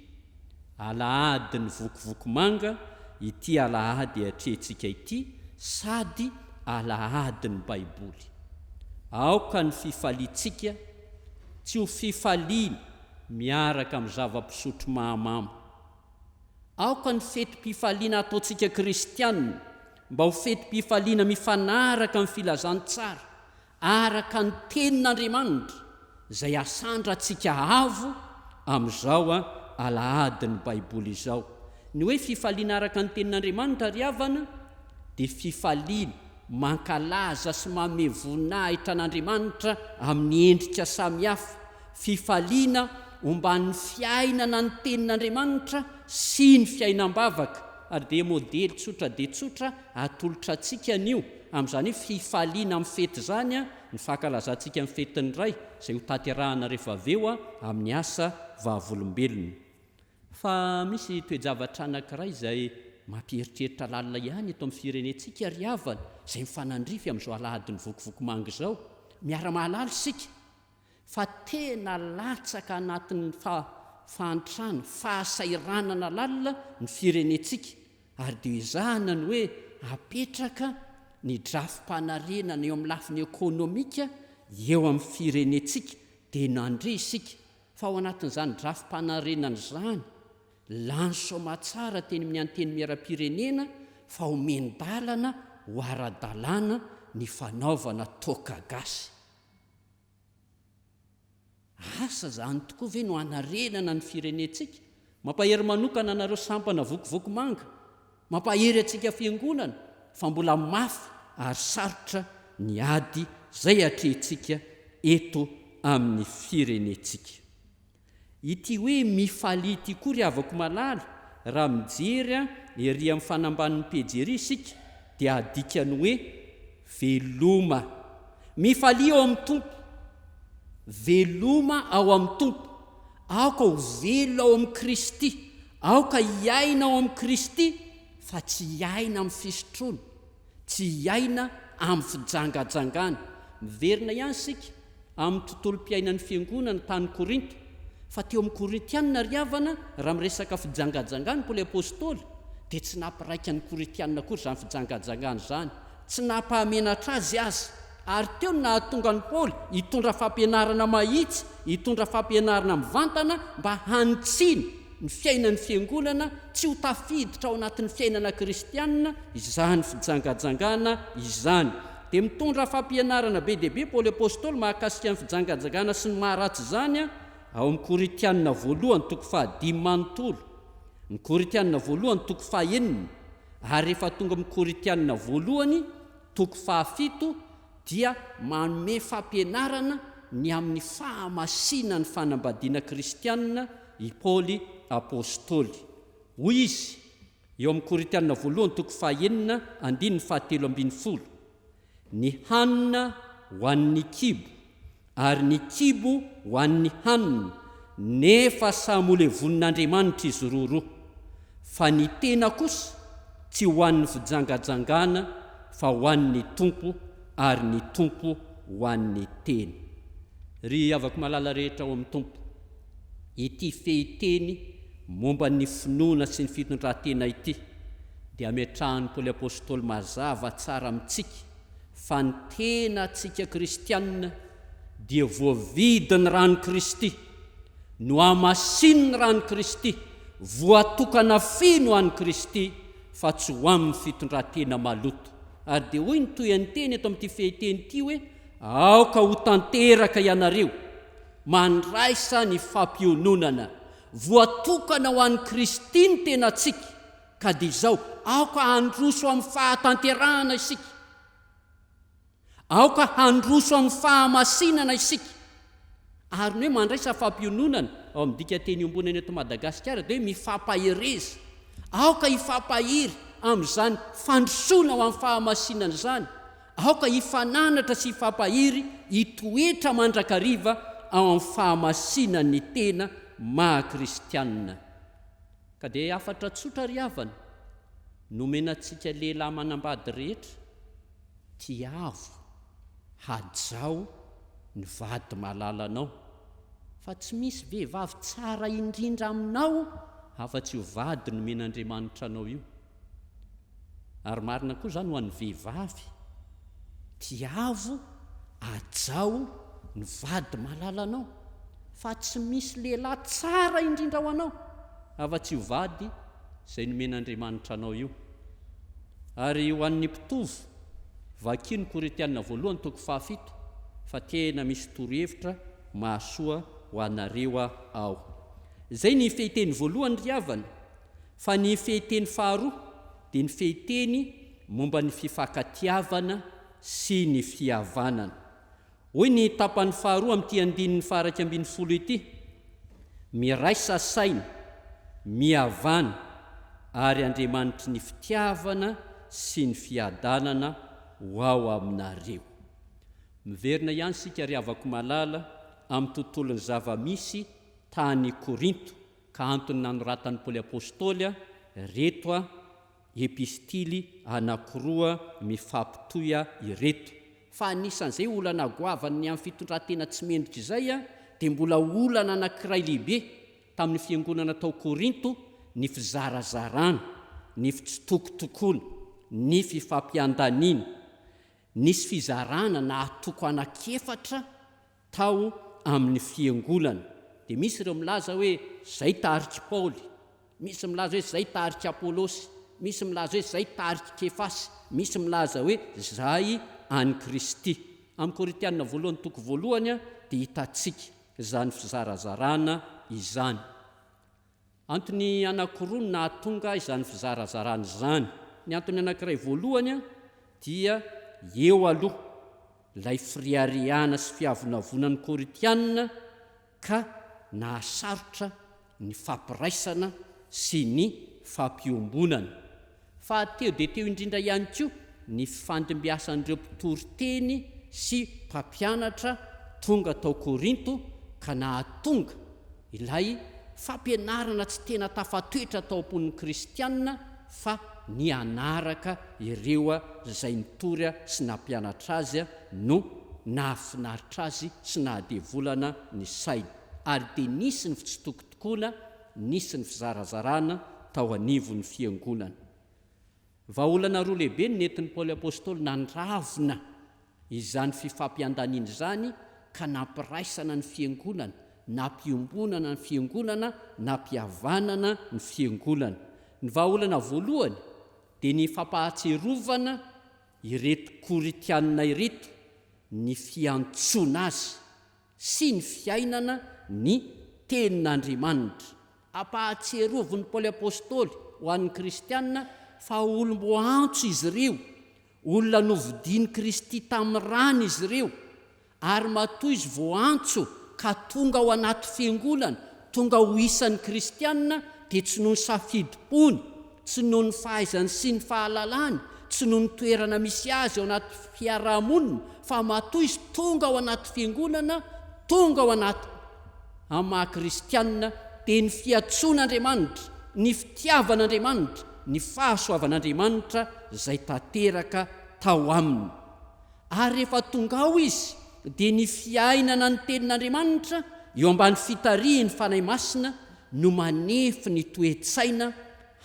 A: Alahady ny vokovoko manga, ity alahady atrehantsika ity, sady alahady ny Baiboly. Aoka ny fifaliantsika, tsy ho fifaliana miaraka amin'ny zava-pisotro mahamamo. Aoka ny fetim-pifaliana ataontsika kristianina, mba ho fetim-pifaliana mifanaraka amin'ny filazantsara, araka ny tenin'Andriamanitra, izay asandra antsika avo amin'izao alahadiny Baiboly izao. Ny hoe fifaliana araka ny tenin'Andriamanitra ry havana, dia fifaliana mankalaza sy manome voninahitra an'Andriamanitra amin'ny endrika samihafa, fifaliana omban'ny fiainana ny tenin'Andriamanitra sy ny fiainam-bavaka. Ary dia modely tsotra dia tsotra atolotra antsika an'io, amin'izany fifaliana amin'ny fety izany ny fankalazantsika amin'ny fetiny ray, izay ho tanterahana rehefa avy eo amin'ny asa vavolombelona. Fa misy toejavatra anankiray izay mampieritreritra lalina ihany eto amin'ny firenentsika ry havana, izay mifanandrify amin'izao alahadiny vokovoko manga izao. Miara-mahalala isika fa tena latsaka anatin'ny fahantrana, fahasairanana lalina ny firenentsika, ary dia izahana ny hoe apetraka ny drafim-panarenana eo amin'ny lafiny ekônômika eo amin'ny firenentsika, dia nandre isika fa ao anatin'izany drafim-panarenana izany lany somatsara teny amin'ny anteny miara-pirenena fa omendalana ho ara-dalàna ny fanaovana toaka gasy. Asa zany tokoa ve no anarenana ny firenentsika? Mampahery manokana anareo sampana vokovoko manga, mampahery antsika fiangonana, fa mbola mafy ary sarotra ny ady zay atrehantsika eto amin'ny firenentsika. Ity hoe mifalia ity koa ry havako malala, raha mijery ery amin'ny fanambanin'ny pejery isika, dia adikany hoe veloma. Mifalia ao amin'ny tompo, veloma ao amin'ny tompo. Aoka ho velo ao amin'ny Kristy, aoka hiaina ao amin'ny Kristy, fa tsy hiaina amin'ny fisotroana, tsy hiaina amin'ny fijangajangana. Miverina ihany sika amin'ny tontolo-piainan'ny fiangonana tany Korinta, fa teo amin'ny Korintianina ry havana, raha miresaka fijangajangana Paoly apôstôly, dia tsy nampiraika ny Korintianina kory izany fijangajangana izany, tsy nampahamenatra azy aza. Ary teo no nahatonga ny Paoly hitondra fampianarana mahitsy, hitondra fampianarana mivantana mba hanitsiana ny fiainan'ny fiangonana, tsy ho tafiditra ao anatin'ny fiainana kristianina izany fijangajangana izany. Dia mitondra fampianarana be dia be Paoly apôstôly mahakasika ny fijangajangana sy ny maharatsy izany ao amin'ny Korintianina voalohany toko 5, ny Korintianina voalohany toko 9, ary rehefa tonga amin'ny Korintianina voalohany toko 7 dia manome fampianarana ny amin'ny fahamasinana ny fanambadiana kristianina i Paoly apôstôly. Hoy izy eo amin'ny Korintianina voalohany toko 9, andininy 7:12, ny hanina ho an'ny kibo, ary ny kibo ho an'ny hanina, nefa samy ho le vonin'Andriamanitra izy roa, fa ny tena kosa tsy ho an'ny fijangajangana fa ho an'ny tompo, ary ny tompo ho an'ny teny. Ry avako malala rehetra ao amin'ny tompo, ity fehiteny momba ny finoana sy ny fitondran-tena ity dia ametrahan'ny Paoly apôstôly mazava tsara amintsika fa ny tena tsika kristianina dia voavidy ny rany Kristy, no amasin'ny rany Kristy, voatokana fino an'ny Kristy, fa tsy ho amin'ny fitondran-tena maloto. Ary dia hoy ny toy ny teny eto amin'ity fehiteny ity hoe aoka ho tanteraka ianareo mandraisa ny fampiononana, voatokana ho an'ny Kristy ny tenantsika, ka dia izao aoka handroso amin'ny fahatanterahana isika, aoka handroso amin'ny fahamasinana isika, ary ny hoe mandraisa fampiononana ao amin'ny dika teny ombonany eto Madagasikara dia hoe mifampahirezy aoka hifampahiry amin'izany fandrosoana ao amin'ny fahamasinana izany, aoka hifananatra sy hifampahiry hitoetra mandrakariva ao amin'ny fahamasinany ny tena maha-kristianina. Ka dia afatra tsotra ry havana nomenantsika lehilahy manambady rehetra tiavo hajao ny vady malalanao, fa tsy misy vehivavy tsara indrindra aminao afa-tsy ho vady nomen'Andriamanitra anao io. Ary marina koa izany ho an'ny vehivavy tiavo hajao ny vady malalanao, fa tsy misy lehilahy tsara indrindra ho anao afa-tsy ho vady izay nomen'Andriamanitra anao io. Ary ho an'ny mpitovo vakiny Koretianina 1:7 fa tena misy torohevitra mahasoa ho anareo ao. Izay ny fehiteny voalohany ry havana, fa ny fehiteny faharoa dia ny fehiteny momba ny fifankatiavana sy ny fihavanana. Hoy ny tapany faharoa amin'ity andininy faharaiky ambin'ny folo ity: miraisa saina, mihavana, ary Andriamanitry ny fitiavana sy ny fiadanana ho ao aminareo. Miverina ihany sika ry havako malala amin'ny tontolon'ny zava-misy tany Korinto, ka antony nanoratan'ny Paoly apôstôly reto epistily anankiroa mifampitoya ireto. Fa anisan'izay olana goavany amin'ny fitondrantena tsy mendrika izay dia mbola olana anankiray lehibe tamin'ny fiangonana tao Korinto, ny fizarazarana, ny fitsitokotokoana, ny fifampiandaniana. Nisy fizarana na atoko anakefatra tao amin'ny fiangonana. Dia misy ireo milaza hoe zay tariky Paoly, misy milaza hoe zay tariky Apôlôsy, misy milaza hoe zay tariky Kefasy, misy milaza hoe zay any Kristy. Amin'ny Koretianina 1:1 dia hitantsika izany fizarazarana izany. Antony anankiroa no nahatonga izany fizarazarana izany. Ny antony anankiray voalohany dia eo aloha ilay firiariana sy fiavonavonan'ny Koretianina ka nahasarotra ny fampiraisana sy ny fampiombonana. Fa teo dia teo indrindra ihany koa ny fandimbiasan'ireo mpitory-teny sy mpampianatra tonga tao Korinto, ka nahatonga ilay fampianarana tsy tena tafatoetra tao amponin'ny kristianina, fa ny anaraka ireo izay nitory sy nampianatra azy no nahafinaritra azy sy nahadevolana ny saina. Ary dia nisy ny fitsitokotokoana, nisy ny fizarazarana tao anivon'ny fiangonana. Vahaolana roa lehibe nentin'ny Paoly apôstôly nandravina izany fifampiandaniana izany, ka nampiraisana ny fiangonana, nampiombonana ny fiangonana, nampihavanana ny fiangonana. Ny vahaolana voalohany dia ny fampahatserovana ireto Koritianina ireto, ny fiantsoana azy sy ny fiainana ny tenin'Andriamanitra. Ampahatserovon'ny Paoly apôstôly ho an'ny kristianina fa olombo antso izy ireo, olona novidian'i Kristy tamin'ny rano izy ireo, ary matoa izy voantso ka tonga ao anaty fiangonana, tonga ho isan'ny kristianina, dia tsy noho ny safidipony, tsy noho ny fahaizany sy ny fahalalany, tsy noho ny toerana misy azy ao anaty fiarahamonina, fa matoa izy tonga ao anaty fiangonana, tonga ao anaty maha-kristianina, dia ny fiantsoan'Andriamanitra, ny fitiavan'Andriamanitra, ny fahasoavan'Andriamanitra izay tanteraka tao aminy. Ary rehefa tonga ao izy dia ny fiainana ny tenin'Andriamanitra eo ambany fitariany fanahy masina no manefy ny toe-tsaina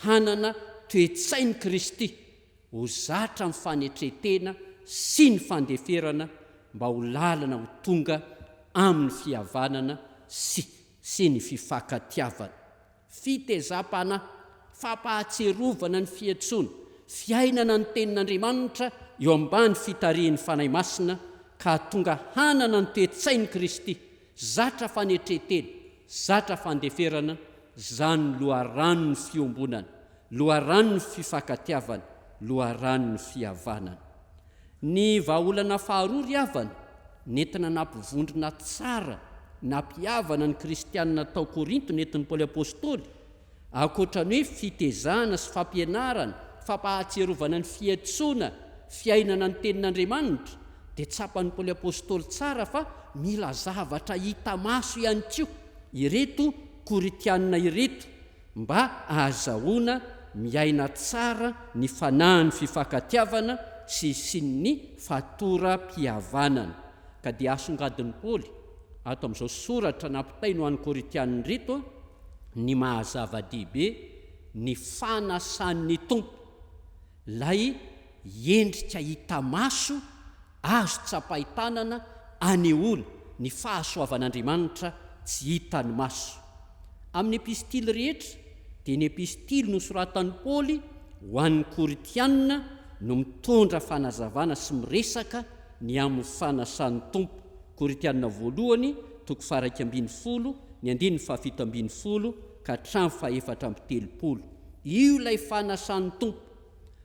A: hanana toe-tsain'i Kristy ho zatra amin'ny fanetretena sy ny fandeferana, mba ho lalana ho tonga amin'ny fihavanana sy ny fifankatiavana. Fitezam-panahy, fampahatserovana ny fiantsoana, fiainana ny tenin'Andriamanitra eo ambany fitariany fanahy masina, ka tonga hanana ny toe-tsain'i Kristy, zatra fanetretena, zatra fandeferana, zany loharanony fiombonana, loharanony fifankatiavana, loharanony fihavanana. Ny vahaolana faharoa ry havana nentina nampivondrona tsara nampiavana ny kristianina tao Korinto nentin'ny Paoly apôstôly, ankoatrany hoe fitezana sy fampianarana, fampahatserovana ny fiantsoana, fiainana ny tenin'Andriamanitra, dia tsapan'ny Paoly apôstôly tsara fa mila zavatra hita maso ihany koa ireto koritianina ireto, mba ahazahoana miaina tsara ny fanahy ny fifankatiavana sy ny fatoram-pihavanana. Ka dia asongadin'ny Paoly ato amin'izao soratra nampitainy ho an'ny koritianina reto ny mahazava-dehibe ny fanasan'ny tompo, lay endrika hita maso azo tsapaitanana anehoana ny fahasoavan'Andriamanitra tsy hitany maso. Amin'ny epistily rehetra dia ny epistily nosoratan'ny Paoly ho an'ny koritianina no mitondra fanazavana sy miresaka ny amin'ny fanasan'ny tompo. Koritianina voalohany 1:10, ny 7:10 ka 4:7. Io ilay fanasan'ny tompo,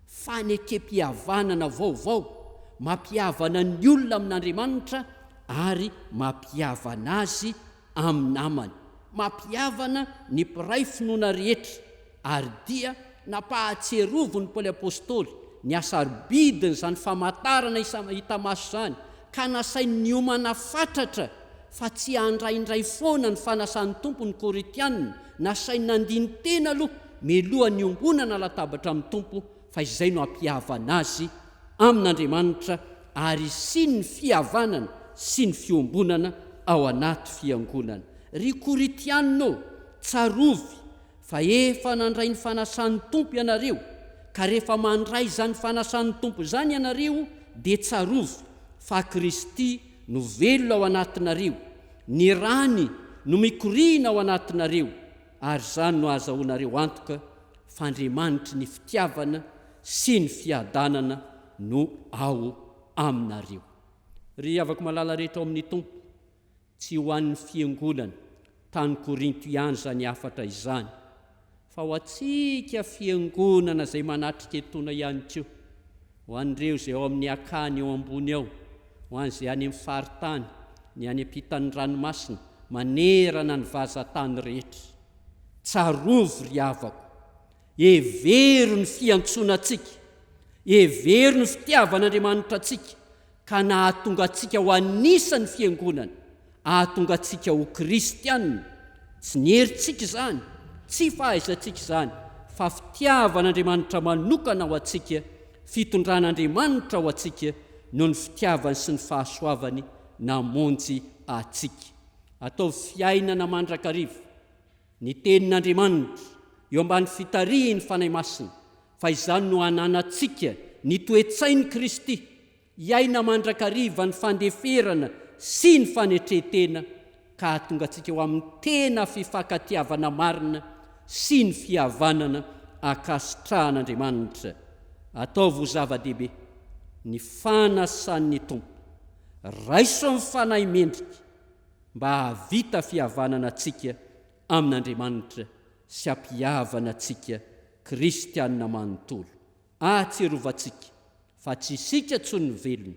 A: fanekem-pihavanana vaovao, mampihavana ny olona amin'Andriamanitra ary mampihavana azy amin'ny namany, mampihavana ny mpiray finoana rehetra, ary dia nampahatserovo ny Paoly apôstôly ny asarbidiny zany famantarana hita maso zany, ka nasainy ny homana fatratra fa tsy handraindray foana ny fanasan'ny tompo ny koritianina, nasainy nandiny tena aloha melohan'ny ombonana latabatra amin'ny tompo, fa izay no hampihavana azy amin'Andriamanitra ary sy ny fihavanana sy ny fiombonana ao anaty fiangonana. Ry koritianina, tsarovy fa efa nandray ny fanasan'ny tompo ianareo, ka rehefa mandray zany fanasan'ny tompo zany ianareo dia tsarovy fa Kristy no velona ao anatinareo, ny rany no mikorina ao anatinareo, ary zany no azahoanareo antoka fa Andriamanitra ny fitiavana sy ny fiadanana no ao aminareo. Ry avako malala rehetra ao amin'ny tompo, tsy ho an'ny fiangonana tany Korinto ihany zany afatra izany, fa ho antsika fiangonana izay manatrika etona ihany koa, ho an'ireo izay ao amin'ny akany eo ambony ao, ho an'izay any amin'ny faritany, ny any ampitan'ny ranomasina, manerana ny vazatany rehetra. Tsarovy ry havako, hevery ny fiantsonantsika, hevery ny fitiavan'Andriamanitra antsika, ka nahatonga antsika ho anisan'ny fiangonana, ahatonga antsika ho kristianina. Tsy ny herintsika izany, tsy fahaizantsika izany, fa fitiavan'Andriamanitra manokana ho antsika, fitondran'Andriamanitra ho antsika, noho ny fitiavany sy ny fahasoavany namonjy antsika. Atao fiainana mandrakariva ny tenin'Andriamanitra eo ambany fitariany fanahy masina, fa izany no ananantsika ny toetsain'ny Kristy, iaina mandrakariva ny fandeferana sy ny fanetrehitena, ka hatonga antsika ho amin'ny tena fifankatiavana marina sy ny fihavanana ankasitrahan'Andriamanitra. Ataovy ho zava-dehibe ny fanasan'ny tompo, raiso amin'ny fanahy mendrika, mba havita fihavanana antsika amin'Andriamanitra sy hampihavana antsika kristianina manontolo. Ahatserovantsika fa tsy isika tsony ny velona,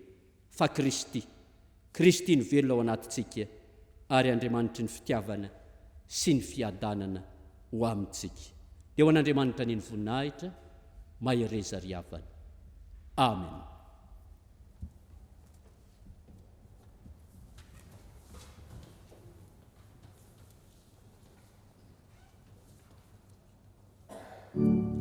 A: fa Kristy ny velona ao anatintsika, ary Andriamanitra ny fitiavana sy ny fiadanana ho amintsika. Dia ho an'Andriamanitra ny voninahitra mahereza ry havana. Amen.
I: One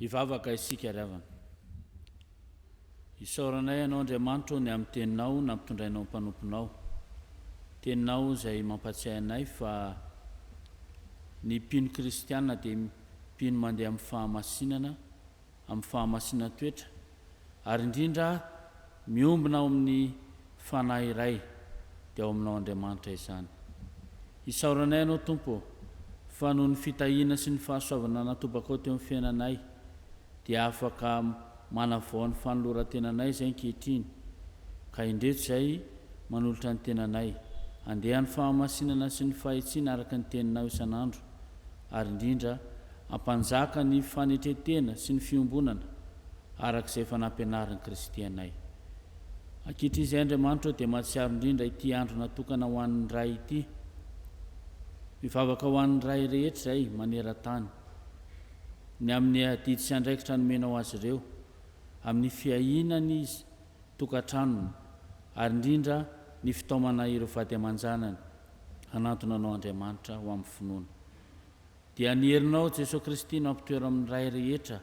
I: Ivavaka isika ry havana. Isaoranay ianao Andriamanitra ny amin'ny teninao nampitondrainao mpanomponao. Teninao izay mampatsiahy anay fa ny mpino kristiana dia mpino mandeha amin'ny fahamasinana, amin'ny fahamasinana toetra, ary indrindra miombina ao amin'ny fanahy iray dia ao aminao Andriamanitra izany. Isaoranay ianao Tompo fa noho ny fitahiana sy ny fahasoavana natobakao teo amin'ny fiainanay dia afaka manavao ny fanoloran-tenanay izay ankehitriny, ka indreto izay manolotra ny tenanay andeha ny fahamasinana sy ny fahitsiana araka ny teninao isan'andro, ary indrindra ampanjaka ny fanetretena sy ny fiombonana araka izay efa nampianarin'ny kristianay. Ankehitriny izay Andriamanitra dia mahatsiaro indrindra ity andro natokana ho an'ny ray ity, mivavaka ho an'ny ray rehetra izay maneran-tany, ny amin'ny adidy sy andraikitra nomenao azy ireo, amin'ny fiahinany izy tokantranony, ary indrindra ny fitaomana ireo vady aman-janany anatonanao Andriamanitra ho amin'ny finoana. Dia niherinao Jesosy Kristy nampitoera amin'ny ray rehetra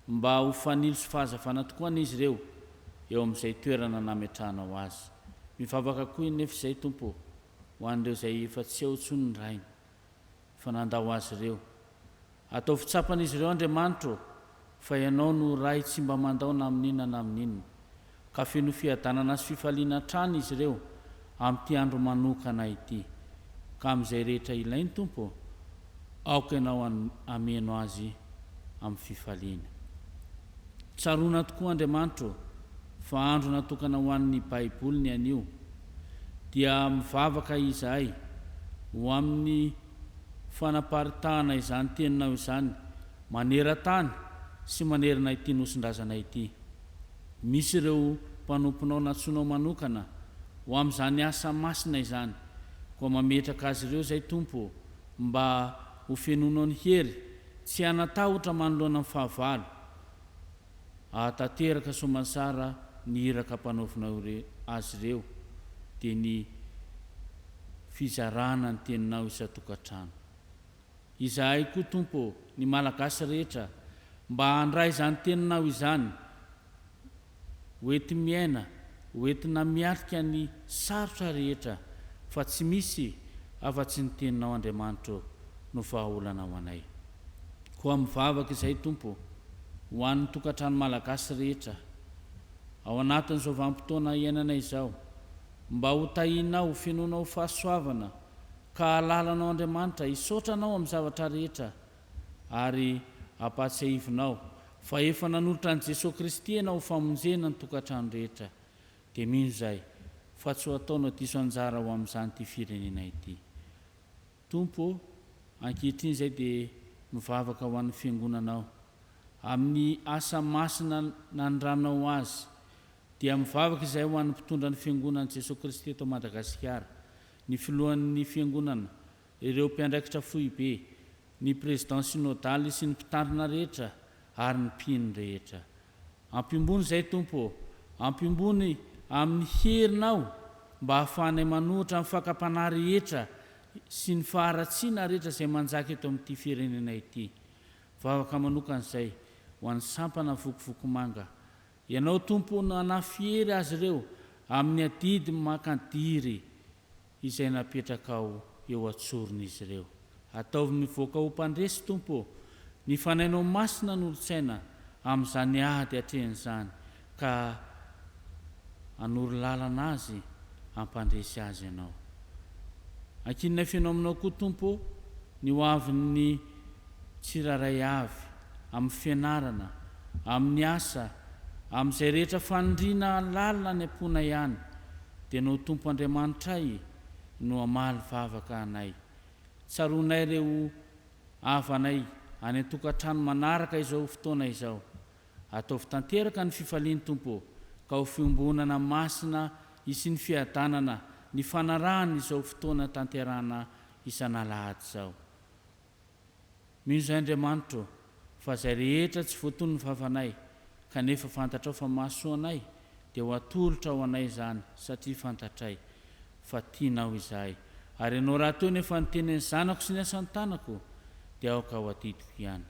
I: mba ho fanilo sy fahazavana tokoa an'izy ireo eo amin'izay toerana nametrahanao azy. Mivavaka koa nefa izay Tompo ho an'ireo izay efa tsy ao intsony ny rainy fa nandao azy ireo. Atao fitsapan'izy ireo Andriamanitra fa ianao no ray tsy mba mandao na amin'inona na amin'inona, ka feno fiadanana sy fifaliana trany izy ireo amin'ity andro manokana ity. Ka amin'izay rehetra ilainy Tompo, aoka ianao ameno azy amin'ny fifaliana. Tsaroana tokoa Andriamanitra fa andro natokana ho an'ny Baiboly ny anio dia mivavaka izahay ho amin'ny fanaparitahana izany teninao izany manera-tany sy manerana ity nosin-drazana ity. Misy ireo mpanomponao natsoinao manokana ho amin'izany asa masina izany, koa mametraka azy ireo izay Tompo mba ho fenonao ny hery tsy hanatahotra manoloana amin'ny fahavalo, ahatanteraka soamantsara ny iraka mpanaovinao azy ireo dia ny fizarana ny teninao isa-tokantrano. Izahay koa Tompo ny malagasy rehetra mba handray izany teninao izany hoeti miaina, hoetina mialika ny sarotra rehetra, fa tsy misy afa-tsy ny teninao Andriamanitra no vahaolana ho anay. Koa mivavaka izay Tompo ho an'ny tokantrano malagasy rehetra ao anatin'izao vanim-potoana iainana izao, mba ho tahinao, ho fenonao fahasoavana, ka halalanao Andriamanitra, hisaotranao amin'ny zavatra rehetra, ary hampatsiahivinao fa efa nanolotra an'i Jesosy Kristy ianao ho famonjena ny tokantrano rehetra. Dia mino izay fa tsy ho ataonao diso anjara ho amin'izany ity firenena ity. Tompo, ankehitriny izay dia mivavaka ho an'ny fiangonanao amin'ny asa masina nandranao azy, dia mivavaka izay ho an'ny mpitondra ny fiangonan'i Jesosy Kristy eto Madagasikara, ny filohan'ny fiangonana, ireo mpiandraikitra foibe, ny président synodaly sy ny mpitandrina rehetra ary ny mpino rehetra. Ampimbony izay Tompo, ampimbony amin'ny herinao mba hahafahanay manohitra amin'ny fakapanahy rehetra sy ny faharatsiana rehetra izay manjaka eto amin'ity firenena ity. Vavaka manokan'izay ho an'ny sampana vokovoko manga, ianao Tompo no hanafihery azy ireo amin'ny adidy makandiry izay napetraka ao eo atsoron'izy ireo. Ataovy mivoaka ho mpandresy Tompo ny fanainao masina n'olotsaina amin'izany ady hatrehan'izany, ka hanory lalana azy hampandresy azy ianao. Ankinina fianao aminao koa Tompo ny ho avin'ny tsiraray avy amin'ny fianarana, amin'ny asa, amin'izay rehetra fanindriana lalina ny ampona ihany, dia no Tompo Andriamanitray no hamaly vavaka anay. Tsaronay ireo havanay any an-tokantrano manaraka izao fotoana izao. Ataovy tanteraka ny fifaliany Tompo, ka ho fiombonana masina isy ny fiadanana, ny fanarahana izao fotoana tanterana isan'alahady izao. Mino izay Andriamanitra fa izay rehetra tsy voatony ny vavanay, kanefa fantatrao fa mahasoa anay, dia ho atolotra ho anay izany, satria fantatray fa tianao izahay. Ary ianao raha teo nefa ny tenen'ny zanako sy ny asan'ny tanako, dia aoka ho adidiko ihany.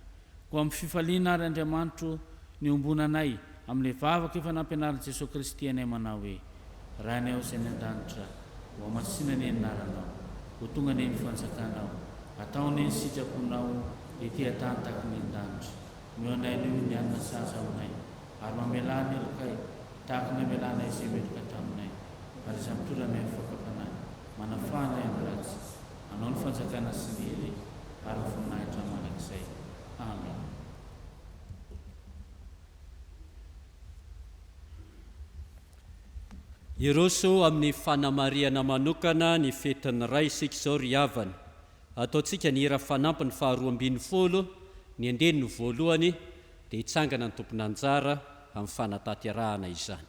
I: ko amin'ny fifaliana ary Andriamanitro ny ombonanay amin'ilay vavaka efa nampianaran'i Jesosy Kristy anay manao hoe raha ny ao izay ny an-danitra ho amasina ny anaranao ho tonga ny mifanjakanao ataony ny sitraponao ety an-tany tahaka ny an-danitra mionay ny mianana saza aminay ary mamelana elokay tahaka ny amelanay izay meloka taminay ary izay mitorana ny fakapanahy manafahana amin'ny ratsy anao ny fanjakana sy ny hery ary voninahitra manakizay. Amen.
A: Iroso amin'ny fanamariana manokana ny fetin'ny ray isika izao ry havana. Ataontsika ny hira fanampy ny 12 ny andeny ny voalohany dia hitsangana ny tompon'anjara amin'ny fanatanterahana izany.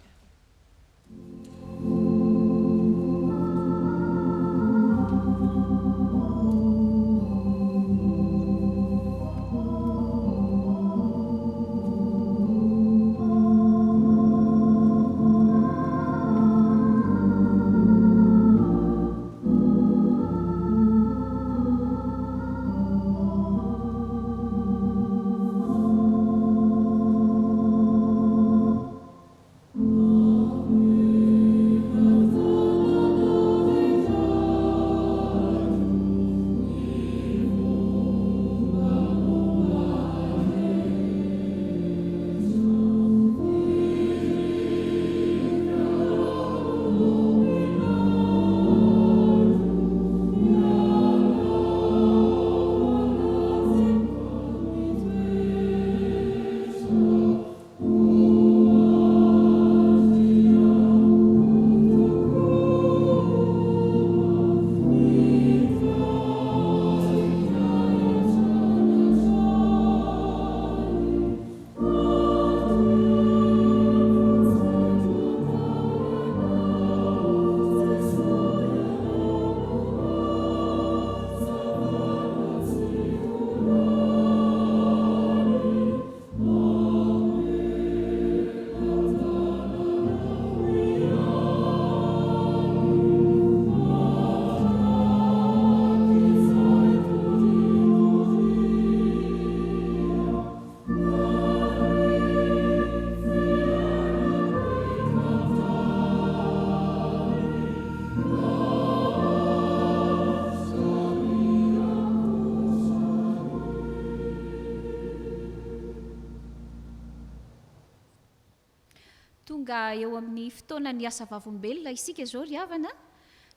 C: Tonga eo amin'ny fotoana ny asa vavombelona isika izao ry havana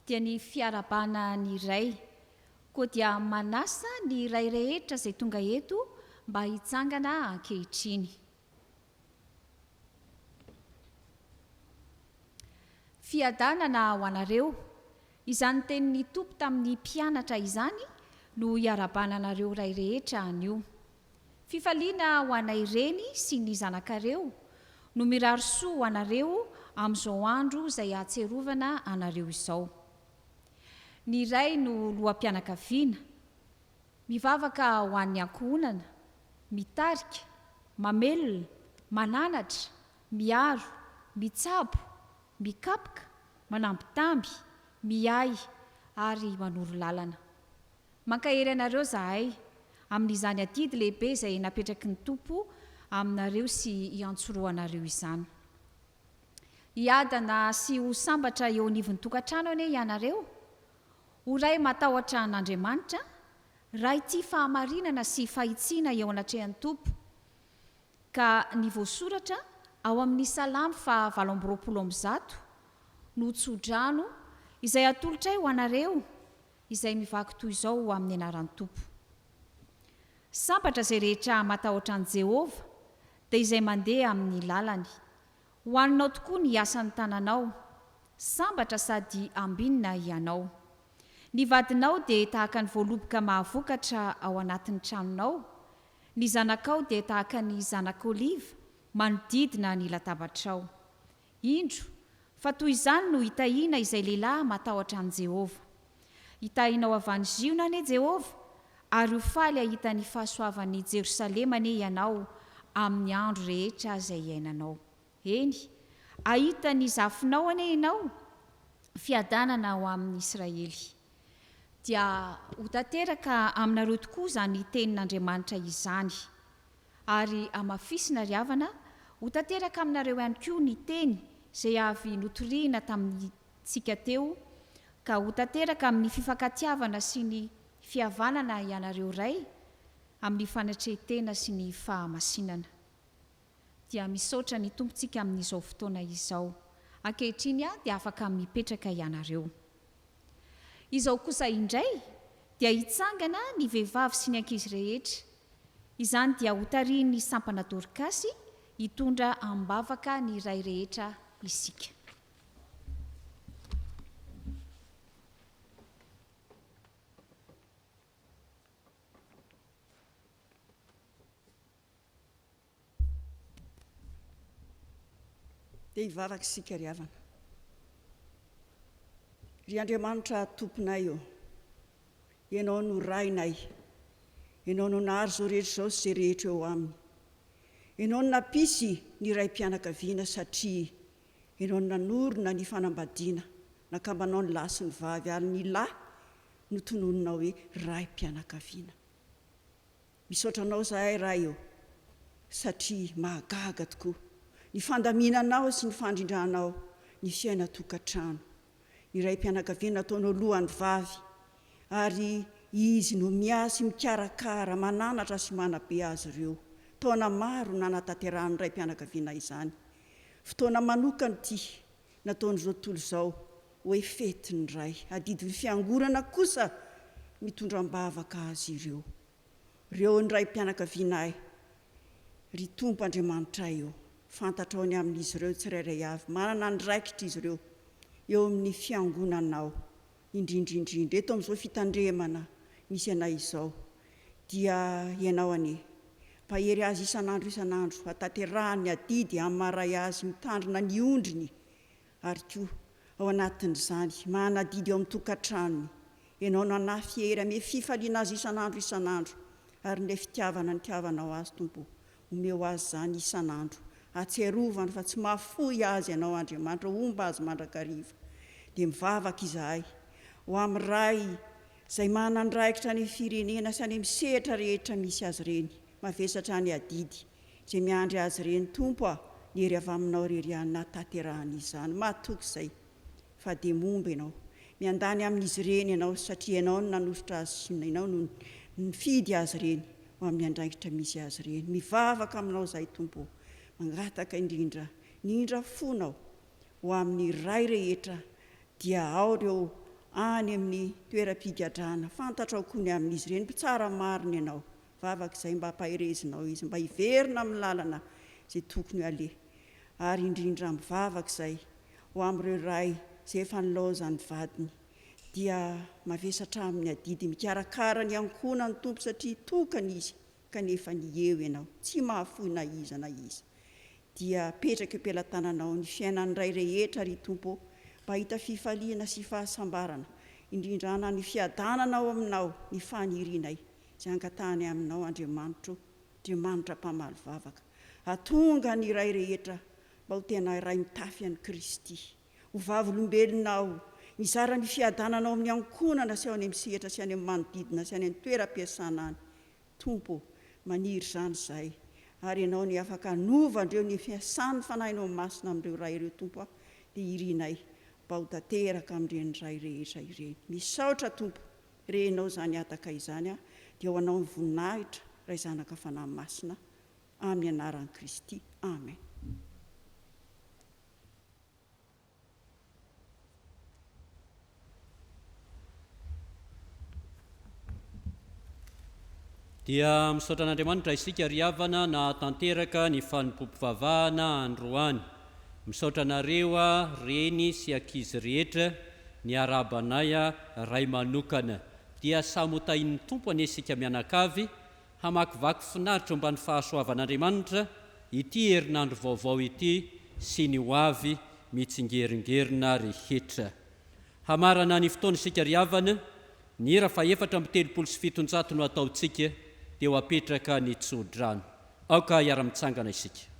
C: dia ny fiarabana ny iray koa dia manasa ny iray rehetra izay tonga eto mba hitsangana ankehitriny. Fiadanana ho anareo izany tenin'ny tompo tamin'ny mpianatra izany no hiarabananareo iray rehetra anio. Fifaliana ho anay reny sy ny zanakareo no mirary soa ho anareo amin'izao andro izay ahatserovana anareo izao. Ny iray no loham-pianakaviana, mivavaka ho an'ny ankohonana, mitarika, mamelona, mananatra, miaro, mitsabo, mikapoka, manambitamby, miay ary manoro lalana. Mankahery anareo zahay amin'izany adidy lehibe izay napetraky ny tompo aminareo sy hiantsoroanareo izany. Hiadana sy ho sambatra eo anivon'ny tokantrano ane ianareo, ho ray matahotra an'Andriamanitra, ray tia fahamarinana sy fahitsiana eo anatrehan'ny tompo. Ka ny voasoratra ao amin'ny Salamy 8:20 no tsodrano izay atolotray ho anareo izay mivaky toy izao amin'ny anaran'ny tompo. Sambatra izay rehetra matahotra an' Jehova dia izay mandeha amin'ny lalany. Hoaninao tokoa ny asan'ny tananao, sambatra sady ambinina ianao. Ny vadinao dia tahaka ny voaloboka mahavokatra ao anatin'ny tranonao, ny zanakao dia tahaka ny zanak'oliva manodidina ny latabatrao. Indro, fa toy izany no hitahiana izay lehilahy matahotra an' Jehova. Hitahianao avy any Ziona ane Jehova, ary ho faly ahita ny fahasoavan'ny Jerosalema ane ianao amin'ny andro rehetra izay iainanao. Eny, ahita ny zafinao ane ianao, fiadanana ho amin'ny Israely. Dia ho tanteraka aminareo tokoa izany tenin'Andriamanitra izany. ary amafisina ry havana ho tanteraka aminareo ihany koa ny teny izay avy notoriana tamin'ntsika teo ka ho tanteraka amin'ny fifankatiavana sy ny fihavanana ianareo ray amin'ny fanatrehtena sy ny fahamasinana dia misaotra ny tompontsika amin'izao fotoana izao ankehitriny dia afaka mipetraka ianareo izao kosa indray dia hitsangana ny vehivavy sy ny ankizy rehetra izany dia hotariany sampana dorikasy hitondra ambavaka ny ray rehetra isika
J: dia hivavaka isika ry havana ry Andriamanitra tomponay eo ianao no rainay ianao no nahary zao rehetra zao sy zay rehetra eo aminy ianao no napisy ny ray mpianakaviana satria ianao no nanorona ny fanambadiana nakambanao ny lahy sy ny vavy ary ny lahy no tonononao hoe ray mpianakaviana misaotranao zahay ray eo satria mahagaga tokoa ny fandaminanao sy ny fandrindranao ny fiaina tokantrano ny ray mpianakaviana ataonao lohan'ny vavy ary izy no miasy mikarakara mananatra sy manabe azy ireo taona maro nanatanterahany ray mpianakaviana izany fotoana manokany ty nataon'izao tontolo izao hoe fetiny ray adidin'ny fiangorana kosa mitondram-bavaka azy ireo ny ray mpianakavianay ry tompo Andriamanitra eo fantatrao ny amin'izy ireo tsirairay avy manana ny raikitra izy ireo eo amin'ny fiangonanao indrindrindrindra eto amin'izao fitandremana misy anay izao dia ianao ane pahery azy isan'andro hatanterahany adidy amaray azy mitandrina ny ondriny ary koa ao anatin'izany manadidy eo amin'ny tokantranony ianao no anafy hery ame fifaliana azy isan'andro ary ny fitiavana ny tiavanao azy tompo omeo azy zany isan'andro atserovany fa tsy mahafoy azy ianao Andriamanitra omba azy mandrakariva dia mivavaka izahay ho amin'ny ray izay manandraikitra ny firenena sy any misehatra rehetra misy azy reny mavesatra ny adidy izay miandry azy reny tompo ny ery avy aminao reriany natanterahany izany matoky izay fa dia momba ianao miandany amin'izy reny ianao satria ianao no nanositra azy sy ianao no nifidy azy reny ho amin'ny andraikitra misy azy reny mivavaka aminao izay tompo mangataka indrindra fonao ho amin'ny ray rehetra dia ao reo any amin'ny toeram-pigadrana fantatrao koa ny amin'izy reny mpitsara mariny ianao vavaka izay mba hampaherezinao izy mba hiverina amin'ny lalana izay tokony ale ary indrindra mivavaka izay ho amin'ireo ray izay efa nilaozany vadiny dia mavesatra amin'ny adidy mikarakara ny ankohona ny tompo satria tokany izy kanefa ny eo ianao tsy mahafoy na iza dia petraka am-pelatananao ny fiainan'ny ray rehetra ry tompo mba hita fifaliana sy fahasambarana indrindrana ny fiadananao aminao ny fanirinay izay angatahany aminao Andriamanitra mpamaly vavaka atonga ny ray rehetra mba ho tena ray mitafy an'i Kristy ho vavolombelonao mizara ny fiadananao amin'ny ankonana sy ao any misehatra sy any amin'ny manodidina sy any amin'ny toeram-piasana any tompo maniry zany izay ary ianao ny afaka novandreo ny fiasany fanahinao masina amin'ireo ray ireo tompo dia irinay mba ho tanteraka amin'ireny ray rehetra ireny misaotra tompo renao zany ataka izany dia ho anao ny voninahitra ray zanaka fanahy masina amin'ny anaran'i Kristy amen.
A: dia misaotra an'Andriamanitra isika ry havana na tanteraka ny fanompoam-pivavahana androany misaotra anareo reny sy ankizy rehetra ny arabanay ray manokana dia samy ho tahin'ny tompo anesika mianakavy hamakivaky finaritra mba ny fahasoavan'Andriamanitra ity herinandro vaovao ity sy ny ho avy mitsingeringerina rehetra hamarana ny fotoana isika ry havana ny hira fa 4:7 no ataontsika dia ho apetraka ny tsodrano aoka hiara-mitsangana isika.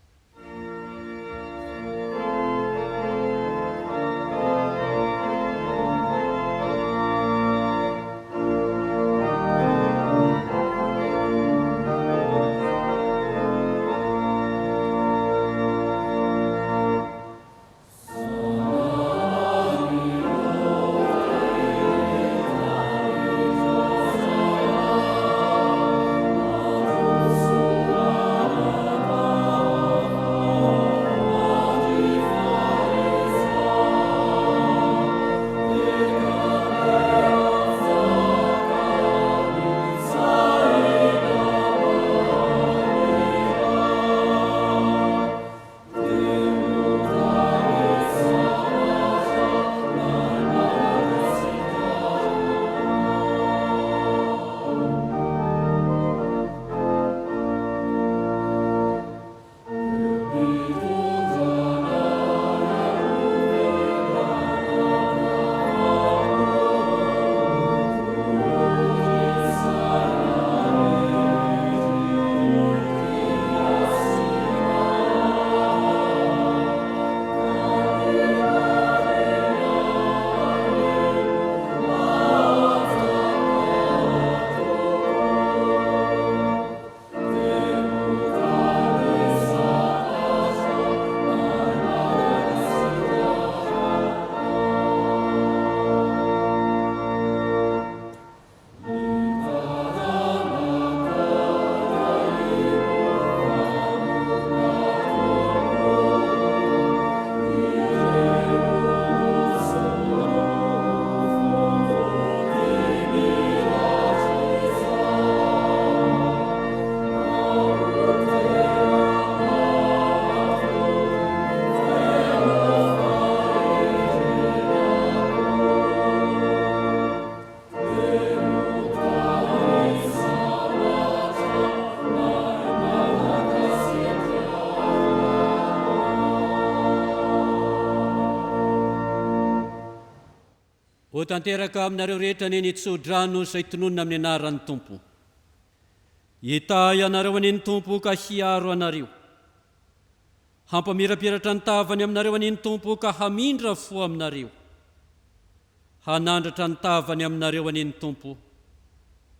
A: ho tanteraka aminareo rehetra ny nitsodrano izay tononona amin'ny anaran'ny tompo. Hitahy anareo aniny tompo ka hiaro anareo. Hampamirapiratra ny tavany aminareo aniny tompo ka hamindra fo aminareo. Hanandratra ny tavany aminareo aniny tompo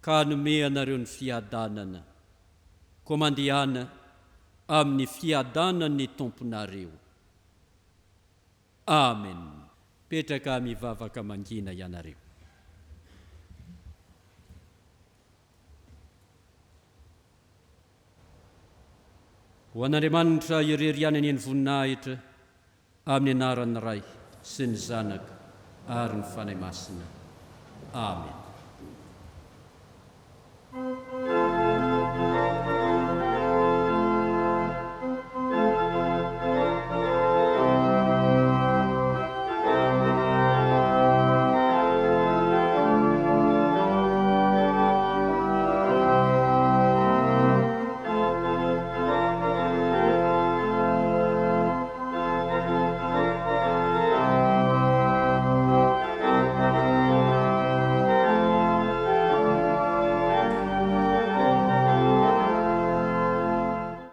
A: ka hanome anareo ny fiadanana. Koa mandehana amin'ny fiadanany tomponareo. Amen. Petraka mivavaka mangina ianareo. Ho an'Andriamanitra irerianany ny voninahitra amin'ny anaran'ny Ray sy ny Zanaka ary ny Fanahy Masina. Amen.